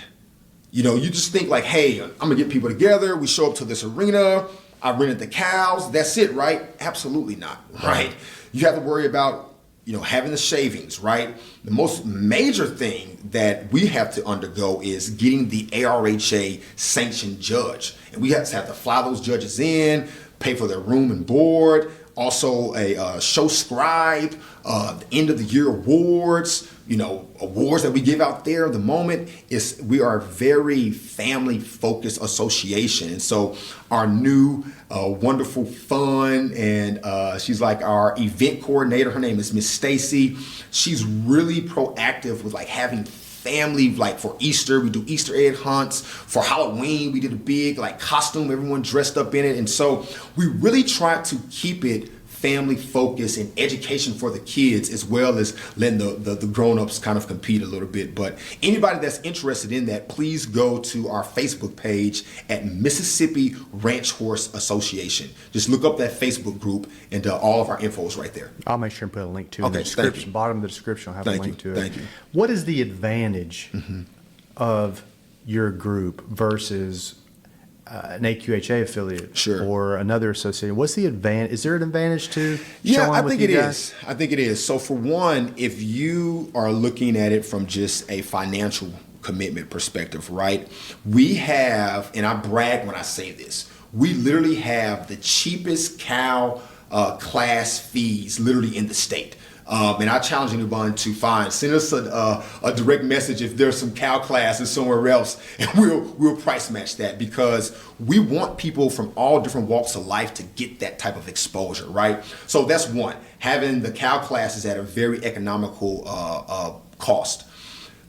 you know, you just think like, hey, I'm going to get people together. We show up to this arena. I rented the cows. That's it, right? Absolutely not, right? You have to worry about, you know, having the shavings, right? The most major thing that we have to undergo is getting the ARHA sanctioned judge. And we have to fly those judges in, pay for their room and board, also a show scribe, the end of the year awards, you know, awards that we give out there. The moment is we are a very family focused association. And so our new wonderful fun, and she's like our event coordinator. Her name is Miss Stacy. She's really proactive with like having family, like for Easter, we do Easter egg hunts. For Halloween, we did a big like costume, everyone dressed up in it. And so we really try to keep it family focus and education for the kids, as well as letting the grown-ups kind of compete a little bit. But anybody that's interested in that, please go to our Facebook page at Mississippi Ranch Horse Association. Just look up that Facebook group, and all of our info is right there. I'll make sure and put a link to it in Okay, the thank description. you. Bottom of the description, I'll have Thank a link you, to it. thank you. What is the advantage of your group versus an AQHA affiliate Sure. or another association? What's the advantage? Is there an advantage to Yeah, showing I with think you it guys? is. I think it is. So for one, if you are looking at it from just a financial commitment perspective, right? We have, and I brag when I say this, we literally have the cheapest cow class fees literally in the state. And I challenge anyone to send us a direct message if there's some cow classes somewhere else, and we'll price match that, because we want people from all different walks of life to get that type of exposure, right? So that's one, having the cow classes at a very economical cost.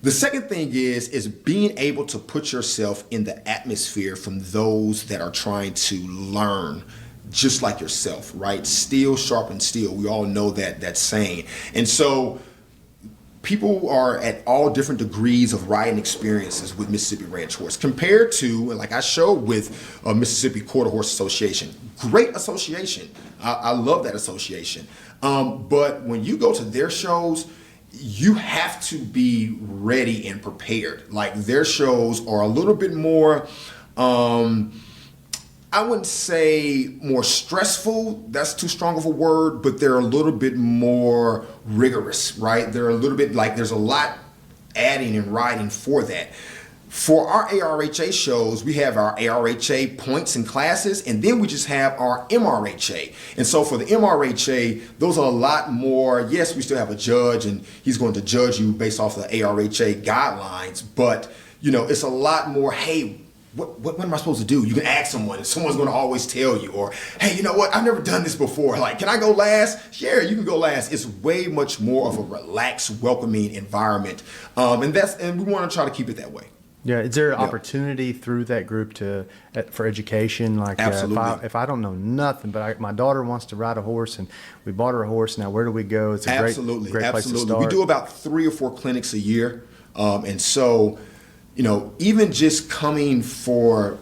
The second thing is being able to put yourself in the atmosphere from those that are trying to learn just like yourself, right? Steel sharpens steel. We all know that saying. And so people are at all different degrees of riding experiences with Mississippi Ranch Horse compared to, like I showed with Mississippi Quarter Horse Association. Great association. I love that association. But when you go to their shows, you have to be ready and prepared. Like, their shows are a little bit more, I wouldn't say more stressful, that's too strong of a word, but they're a little bit more rigorous, right? They're a little bit like, there's a lot adding and riding for that. For our ARHA shows, we have our ARHA points and classes, and then we just have our MRHA. And so for the MRHA, those are a lot more, yes, we still have a judge, and he's going to judge you based off the ARHA guidelines, but it's a lot more, hey, what am I supposed to do? You can ask someone, and someone's going to always tell you. Or, hey, you know what? I've never done this before. Like, can I go last? Yeah, you can go last. It's way much more of a relaxed, welcoming environment, and we want to try to keep it that way. Yeah, is there an opportunity through that group for education? Like, absolutely. If I don't know nothing, but my daughter wants to ride a horse, and we bought her a horse. Now, where do we go? It's a Absolutely. great place to start. We do about 3 or 4 clinics a year, and so, even just coming for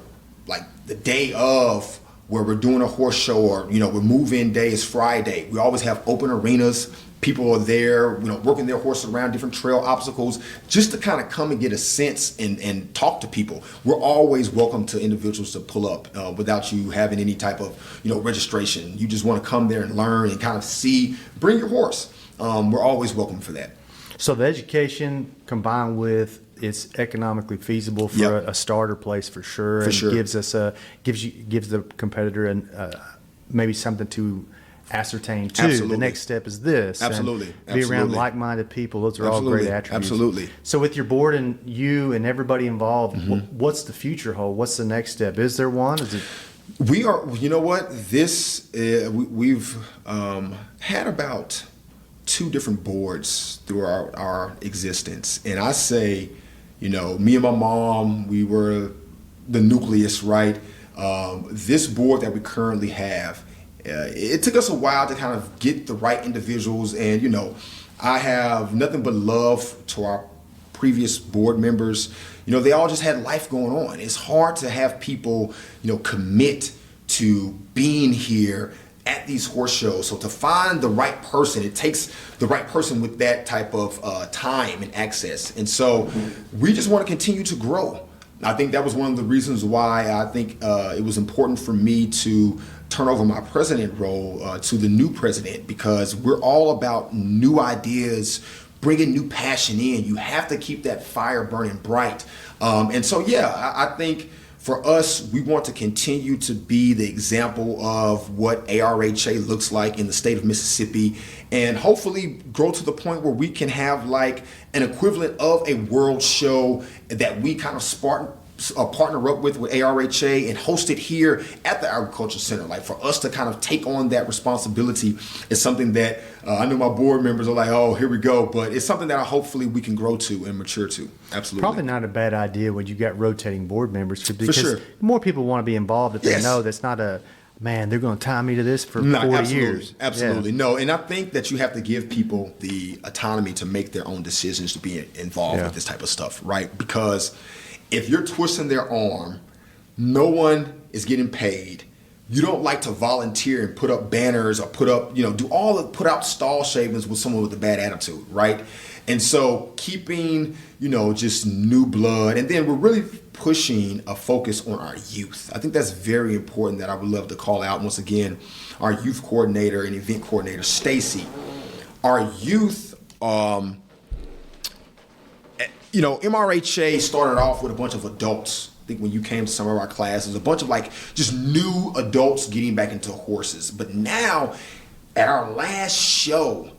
like the day of where we're doing a horse show, or we're move-in day is Friday. We always have open arenas. People are there, working their horses around different trail obstacles, just to kind of come and get a sense and talk to people. We're always welcome to individuals to pull up without you having any type of registration. You just want to come there and learn and kind of see. Bring your horse. We're always welcome for that. So the education combined with it's economically feasible for a starter place for sure, and gives the competitor maybe something to ascertain too. Absolutely. The next step is this. Absolutely. And be around like-minded people. Those are all great attributes. Absolutely. So with your board and you and everybody involved, what's the future hold? What's the next step? Is there one? Is it? We are. You know what? We've had about 2 different boards throughout our existence, and I say, me and my mom, we were the nucleus, right? This board that we currently have, it took us a while to kind of get the right individuals, and I have nothing but love to our previous board members. They all just had life going on. It's hard to have people, commit to being here at these horse shows. So to find the right person, it takes the right person with that type of time and access. And so we just want to continue to grow. I think that was one of the reasons why I think it was important for me to turn over my president role to the new president, because we're all about new ideas, bringing new passion in. You have to keep that fire burning bright. And so, I think for us, we want to continue to be the example of what ARHA looks like in the state of Mississippi, and hopefully grow to the point where we can have like an equivalent of a world show that we kind of partner up with ARHA and host it here at the Agriculture Center. Like, for us to kind of take on that responsibility is something that I know my board members are like, oh, here we go. But it's something that hopefully we can grow to and mature to. Absolutely. Probably not a bad idea when you got rotating board members, because sure. more people want to be involved if they know that's not a man, they're going to tie me to this for No, 40 absolutely, years. absolutely. Yeah. No, and I think that you have to give people the autonomy to make their own decisions to be involved with this type of stuff, right? Because if you're twisting their arm, no one is getting paid. You don't like to volunteer and put up banners or put out stall shavings with someone with a bad attitude, right? And so keeping, just new blood, and then we're really pushing a focus on our youth. I think that's very important that I would love to call out once again, our youth coordinator and event coordinator, Stacy. Our youth, MRHA started off with a bunch of adults. I think when you came to some of our classes, a bunch of just new adults getting back into horses. But now at our last show,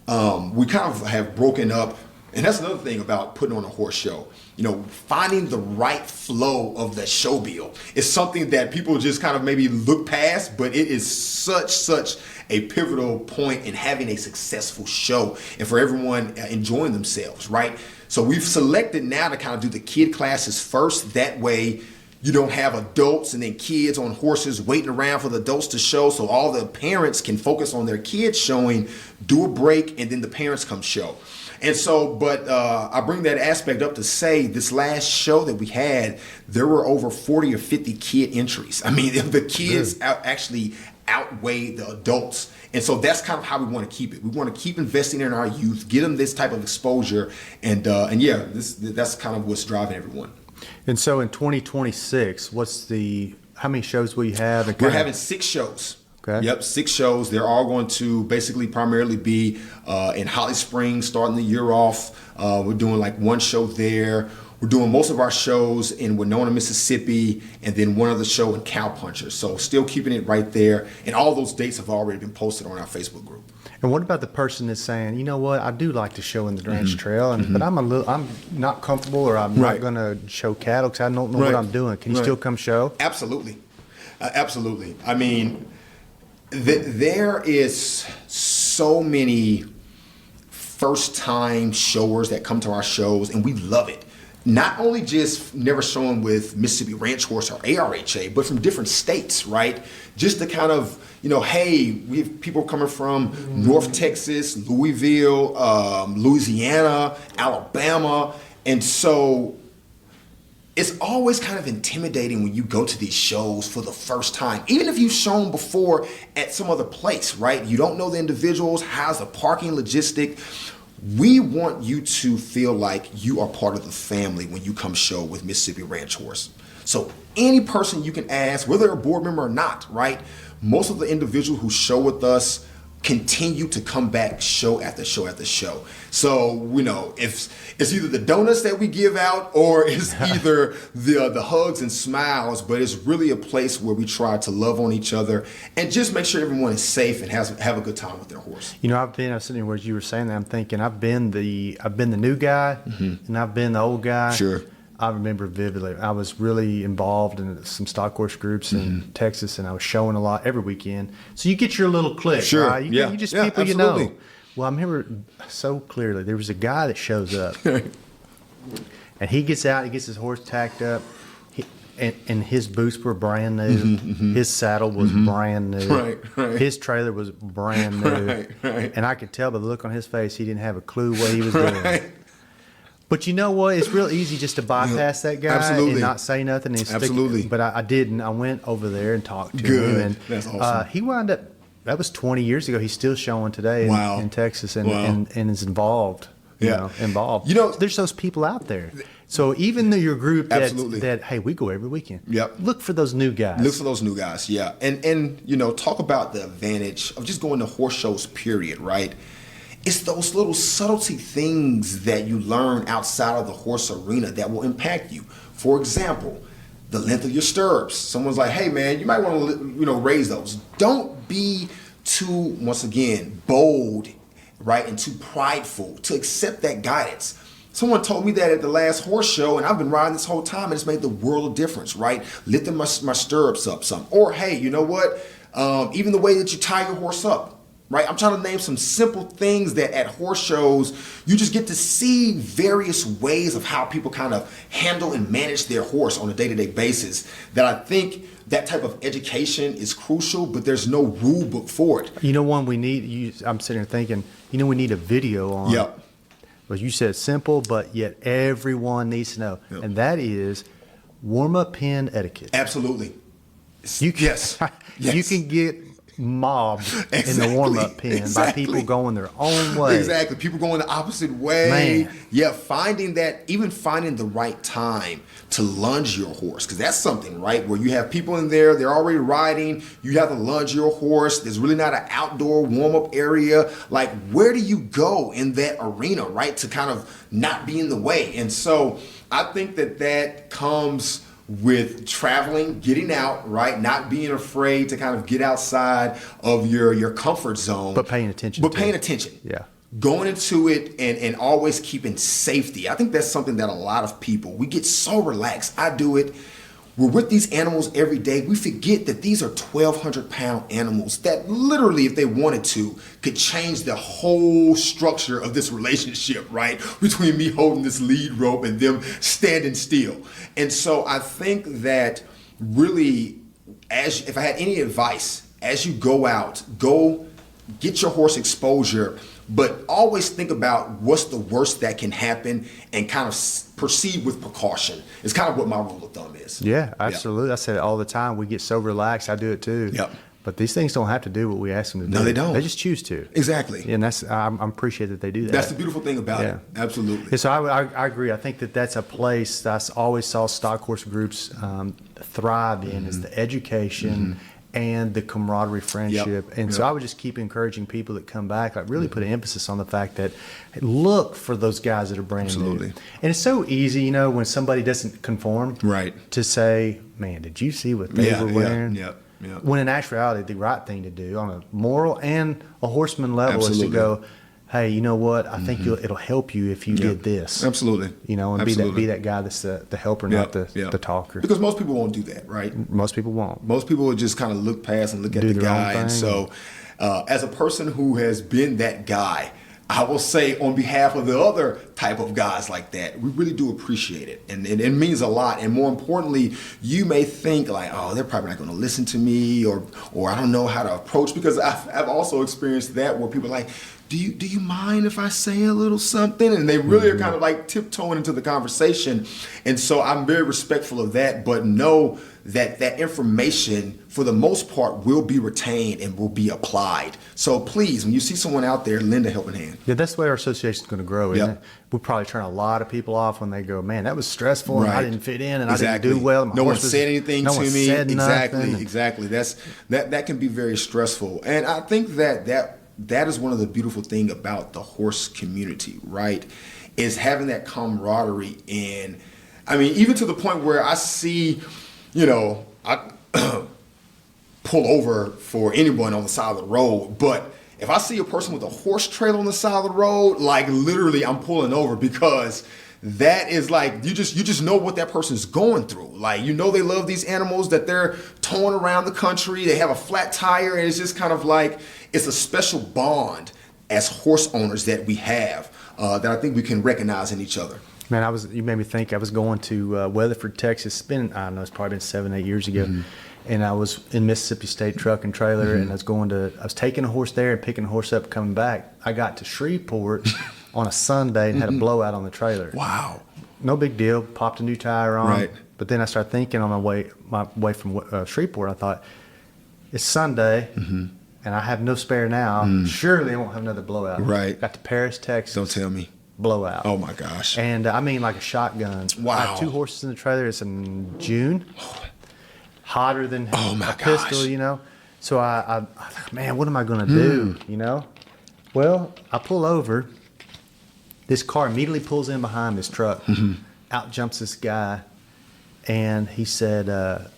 we kind of have broken up. And that's another thing about putting on a horse show. Finding the right flow of the show bill is something that people just kind of maybe look past, but it is such a pivotal point in having a successful show and for everyone enjoying themselves, right? So we've selected now to kind of do the kid classes first. That way you don't have adults and then kids on horses waiting around for the adults to show, so all the parents can focus on their kids showing, do a break, and then the parents come show. And so, but I bring that aspect up to say this last show that we had, there were over 40 or 50 kid entries. I mean, the kids actually outweigh the adults. And so that's kind of how we want to keep it. We want to keep investing in our youth, get them this type of exposure. And that's kind of what's driving everyone. And so in 2026, how many shows will you have? We're having 6 shows. Okay. Yep, 6 shows. They're all going to basically primarily be in Holly Springs, starting the year off. We're doing 1 show there. We're doing most of our shows in Winona, Mississippi, and then one other show in Cowpuncher. So still keeping it right there. And all those dates have already been posted on our Facebook group. And what about the person that's saying, you know what, I do like to show in the ranch trail, but I'm not comfortable, or I'm not going to show cattle because I don't know what I'm doing. Can you still come show? Absolutely. Absolutely. I mean, there is so many first-time showers that come to our shows, and we love it. Not only just never showing with Mississippi Ranch Horse or ARHA, but from different states, right? Just to kind of, hey, we have people coming from North Texas, Louisville, Louisiana, Alabama. And so it's always kind of intimidating when you go to these shows for the first time, even if you've shown before at some other place, right? You don't know the individuals, how's the parking logistic. We want you to feel like you are part of the family when you come show with Mississippi Ranch Horse. So any person you can ask, whether they're a board member or not, right? Most of the individuals who show with us continue to come back show after show after show. So, if it's either the donuts that we give out or it's either the hugs and smiles, but it's really a place where we try to love on each other and just make sure everyone is safe and have a good time with their horse. I was sitting where you were saying that, I'm thinking I've been the new guy and I've been the old guy. Sure. I remember vividly. I was really involved in some stock horse groups in Texas, and I was showing a lot every weekend. So you get your little clique, sure. right? You just people absolutely. you know. Well, I remember so clearly there was a guy that shows up, and he gets out, he gets his horse tacked up, and his boots were brand new. His saddle was brand new. Right. His trailer was brand new. Right. And I could tell by the look on his face he didn't have a clue what he was doing. But you know what? It's real easy just to bypass that guy and not say nothing. And Absolutely. But I didn't. I went over there and talked to Good. him. And That's awesome. He wound up, that was 20 years ago. He's still showing today in Texas and is involved. Involved. There's those people out there. So even though your group that, hey, we go every weekend. Yep. Look for those new guys. Look for those new guys, yeah. And talk about the advantage of just going to horse shows, period, right? It's those little subtlety things that you learn outside of the horse arena that will impact you. For example, the length of your stirrups. Someone's like, hey man, you might want to raise those. Don't be too, once again, bold, right, and too prideful to accept that guidance. Someone told me that at the last horse show, and I've been riding this whole time, and it's made the world of difference, right? Lifting my stirrups up some. Or, hey, you know what? Even the way that you tie your horse up. right? I'm trying to name some simple things that at horse shows, you just get to see various ways of how people kind of handle and manage their horse on a day-to-day basis, that I think that type of education is crucial, but there's no rule book for it. You know, one we need, I'm sitting here thinking, we need a video on. Yep. But you said simple, but yet everyone needs to know. Yep. And that is warm-up pen etiquette. Absolutely. Yes. You can get mobbed in the warm-up pen by people going their own way. Exactly. People going the opposite way. Man. Yeah, finding the right time to lunge your horse, because that's something, right, where you have people in there, they're already riding, you have to lunge your horse, there's really not an outdoor warm-up area. Like, where do you go in that arena, right, to kind of not be in the way? And so I think that comes with traveling, getting out, right? Not being afraid to kind of get outside of your comfort zone. But paying attention. Yeah. Going into it and always keeping safety. I think that's something that a lot of people, we get so relaxed. I do it. We're with these animals every day. We forget that these are 1,200-pound animals that literally, if they wanted to, could change the whole structure of this relationship, right? Between me holding this lead rope and them standing still. And so I think that really, if I had any advice, as you go out, go get your horse exposure, but always think about what's the worst that can happen and kind of proceed with precaution. It's kind of what my rule of thumb is. Yeah, absolutely. I say it all the time. We get so relaxed. I do it too. Yep. But these things don't have to do what we ask them to do. No, they don't. They just choose to. Exactly. And that's I appreciate that they do that. That's the beautiful thing about it. Absolutely. Yeah, so I agree. I think that's a place that I always saw stock horse groups thrive in is the education and the camaraderie, friendship. And so I would just keep encouraging people that come back, like really put an emphasis on the fact that hey, look for those guys that are brand new. And it's so easy, when somebody doesn't conform, right, to say, man, did you see what they were wearing? Yeah. When in actuality, the right thing to do on a moral and a horseman level is to go, hey, you know what? I think it'll help you if you did this. Absolutely. And be that guy that's the helper, not the talker. Because most people won't do that, right? Most people won't. Most people will just kind of look past and look at the guy. And so as a person who has been that guy, I will say on behalf of the other type of guys like that, we really do appreciate it. And it means a lot. And more importantly, you may think like, oh, they're probably not going to listen to me or I don't know how to approach, because I've also experienced that where people are like, do you mind if I say a little something? And they really are kind of like tiptoeing into the conversation. And so I'm very respectful of that, but know that information for the most part will be retained and will be applied. So please, when you see someone out there, lend a helping hand. Yeah, that's the way our association is going to grow, isn't it? We'll probably turn a lot of people off when they go, man, that was stressful and I didn't fit in and I didn't do well. No one said anything to me. Exactly. Exactly. That can be very stressful. And I think that is one of the beautiful things about the horse community, right? Is having that camaraderie. And I mean, even to the point where I see, I pull over for anyone on the side of the road, but if I see a person with a horse trailer on the side of the road, like literally I'm pulling over, because that is like, you just know what that person's going through. Like, they love these animals that they're towing around the country. They have a flat tire, and it's just kind of like, it's a special bond as horse owners that we have that I think we can recognize in each other. Man, you made me think. I was going to Weatherford, Texas. It's probably been 7-8 years ago. And I was in Mississippi State truck and trailer, and I was taking a horse there and picking a horse up coming back. I got to Shreveport on a Sunday and had a blowout on the trailer. Wow. No big deal. Popped a new tire on. Right. But then I started thinking on my way from Shreveport, I thought, it's Sunday, and I have no spare now. Surely I won't have another blowout. Right. Got to Paris, Texas. Don't tell me. Blowout. Oh, my gosh. And I mean like a shotgun. Wow. I had 2 horses in the trailer. It's in June. Hotter than a pistol, So I man, what am I going to do, Well, I pull over. This car immediately pulls in behind this truck. Out jumps this guy. And he said, I'm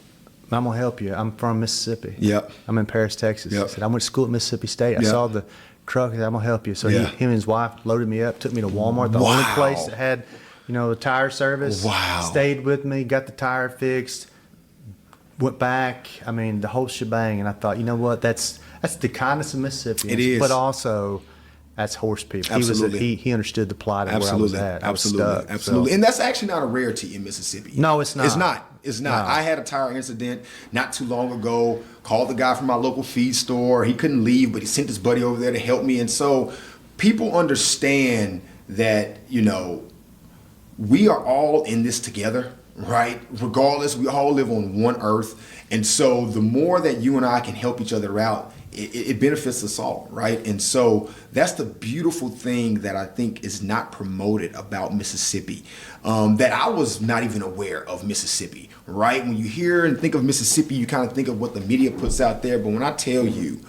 going to help you. I'm from Mississippi. Yep. I'm in Paris, Texas. Yep. He said, I went to school at Mississippi State. I saw the truck. He said, I'm going to help you. So him and his wife loaded me up, took me to Walmart, the only place that had, the tire service. Wow. Stayed with me, got the tire fixed, went back. I mean, the whole shebang. And I thought, you know what? That's the kindness of Mississippians. It is. But also, that's horse people. Absolutely. He understood the plight of where I was at. Absolutely. And that's actually not a rarity in Mississippi. No, it's not. It's not. No. I had a tire incident not too long ago. Called the guy from my local feed store. He couldn't leave, but he sent his buddy over there to help me. And so people understand that, we are all in this together, right? Regardless, we all live on one earth. And so the more that you and I can help each other out, it benefits us all, right? And so that's the beautiful thing that I think is not promoted about Mississippi, that I was not even aware of Mississippi, right? When you hear and think of Mississippi, you kind of think of what the media puts out there. But when I tell you,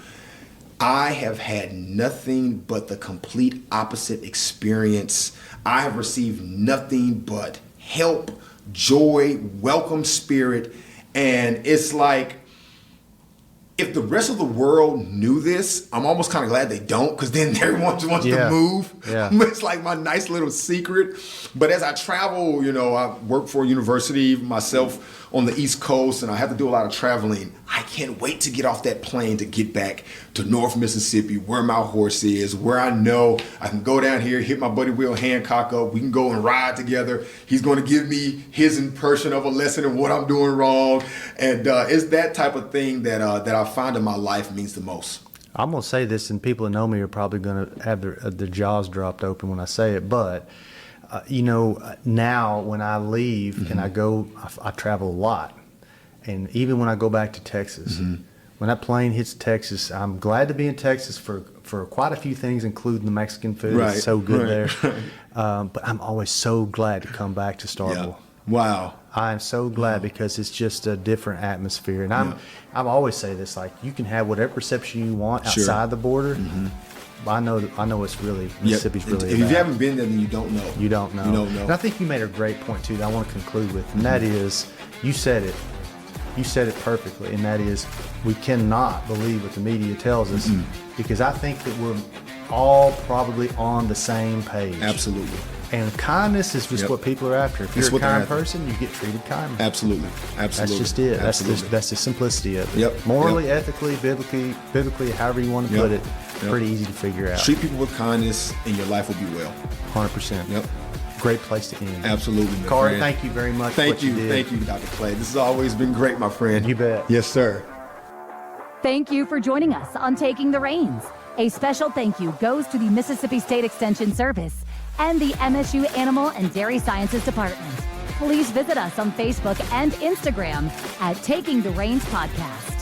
I have had nothing but the complete opposite experience. I have received nothing but help, joy, welcome spirit. And it's like, if the rest of the world knew this, I'm almost kind of glad they don't, because then everyone wants to move. Yeah. It's like my nice little secret. But as I travel, I work for a university myself on the East Coast, and I have to do a lot of traveling. I can't wait to get off that plane to get back to North Mississippi, where my horse is, where I know I can go down here, hit my buddy Will Hancock up. We can go and ride together. He's going to give me his impression of a lesson of what I'm doing wrong. And it's that type of thing that I find in my life means the most. I'm going to say this, and people that know me are probably going to have their jaws dropped open when I say it, but now when I leave and I go, I travel a lot. And even when I go back to Texas, when that plane hits Texas, I'm glad to be in Texas for quite a few things, including the Mexican food. Right, it's so good right. there. But I'm always so glad to come back to Starkville. Yeah. Wow. I am so glad because it's just a different atmosphere. And I always say this, like, you can have whatever perception you want outside the border. I know it's really, Mississippi's really If you haven't been there, then you don't know. You don't know. You don't know. And I think you made a great point, too, that I want to conclude with, and that is, you said it. You said it perfectly, and that is, we cannot believe what the media tells us, because I think that we're all probably on the same page. Absolutely. And kindness is just what people are after. If you're a kind person, you get treated kindly. Absolutely. That's just it. That's the simplicity of it. Yep. Morally, ethically, biblically, however you want to put it, pretty easy to figure out. Treat people with kindness, and your life will be well. 100%. Yep. Great place to end. Absolutely, my Khari, friend. thank you very much. Thank you, Dr. Clay. This has always been great, my friend. You bet. Yes, sir. Thank you for joining us on Taking the Reins. A special thank you goes to the Mississippi State Extension Service and the MSU Animal and Dairy Sciences Department. Please visit us on Facebook and Instagram at Taking the Reins Podcast.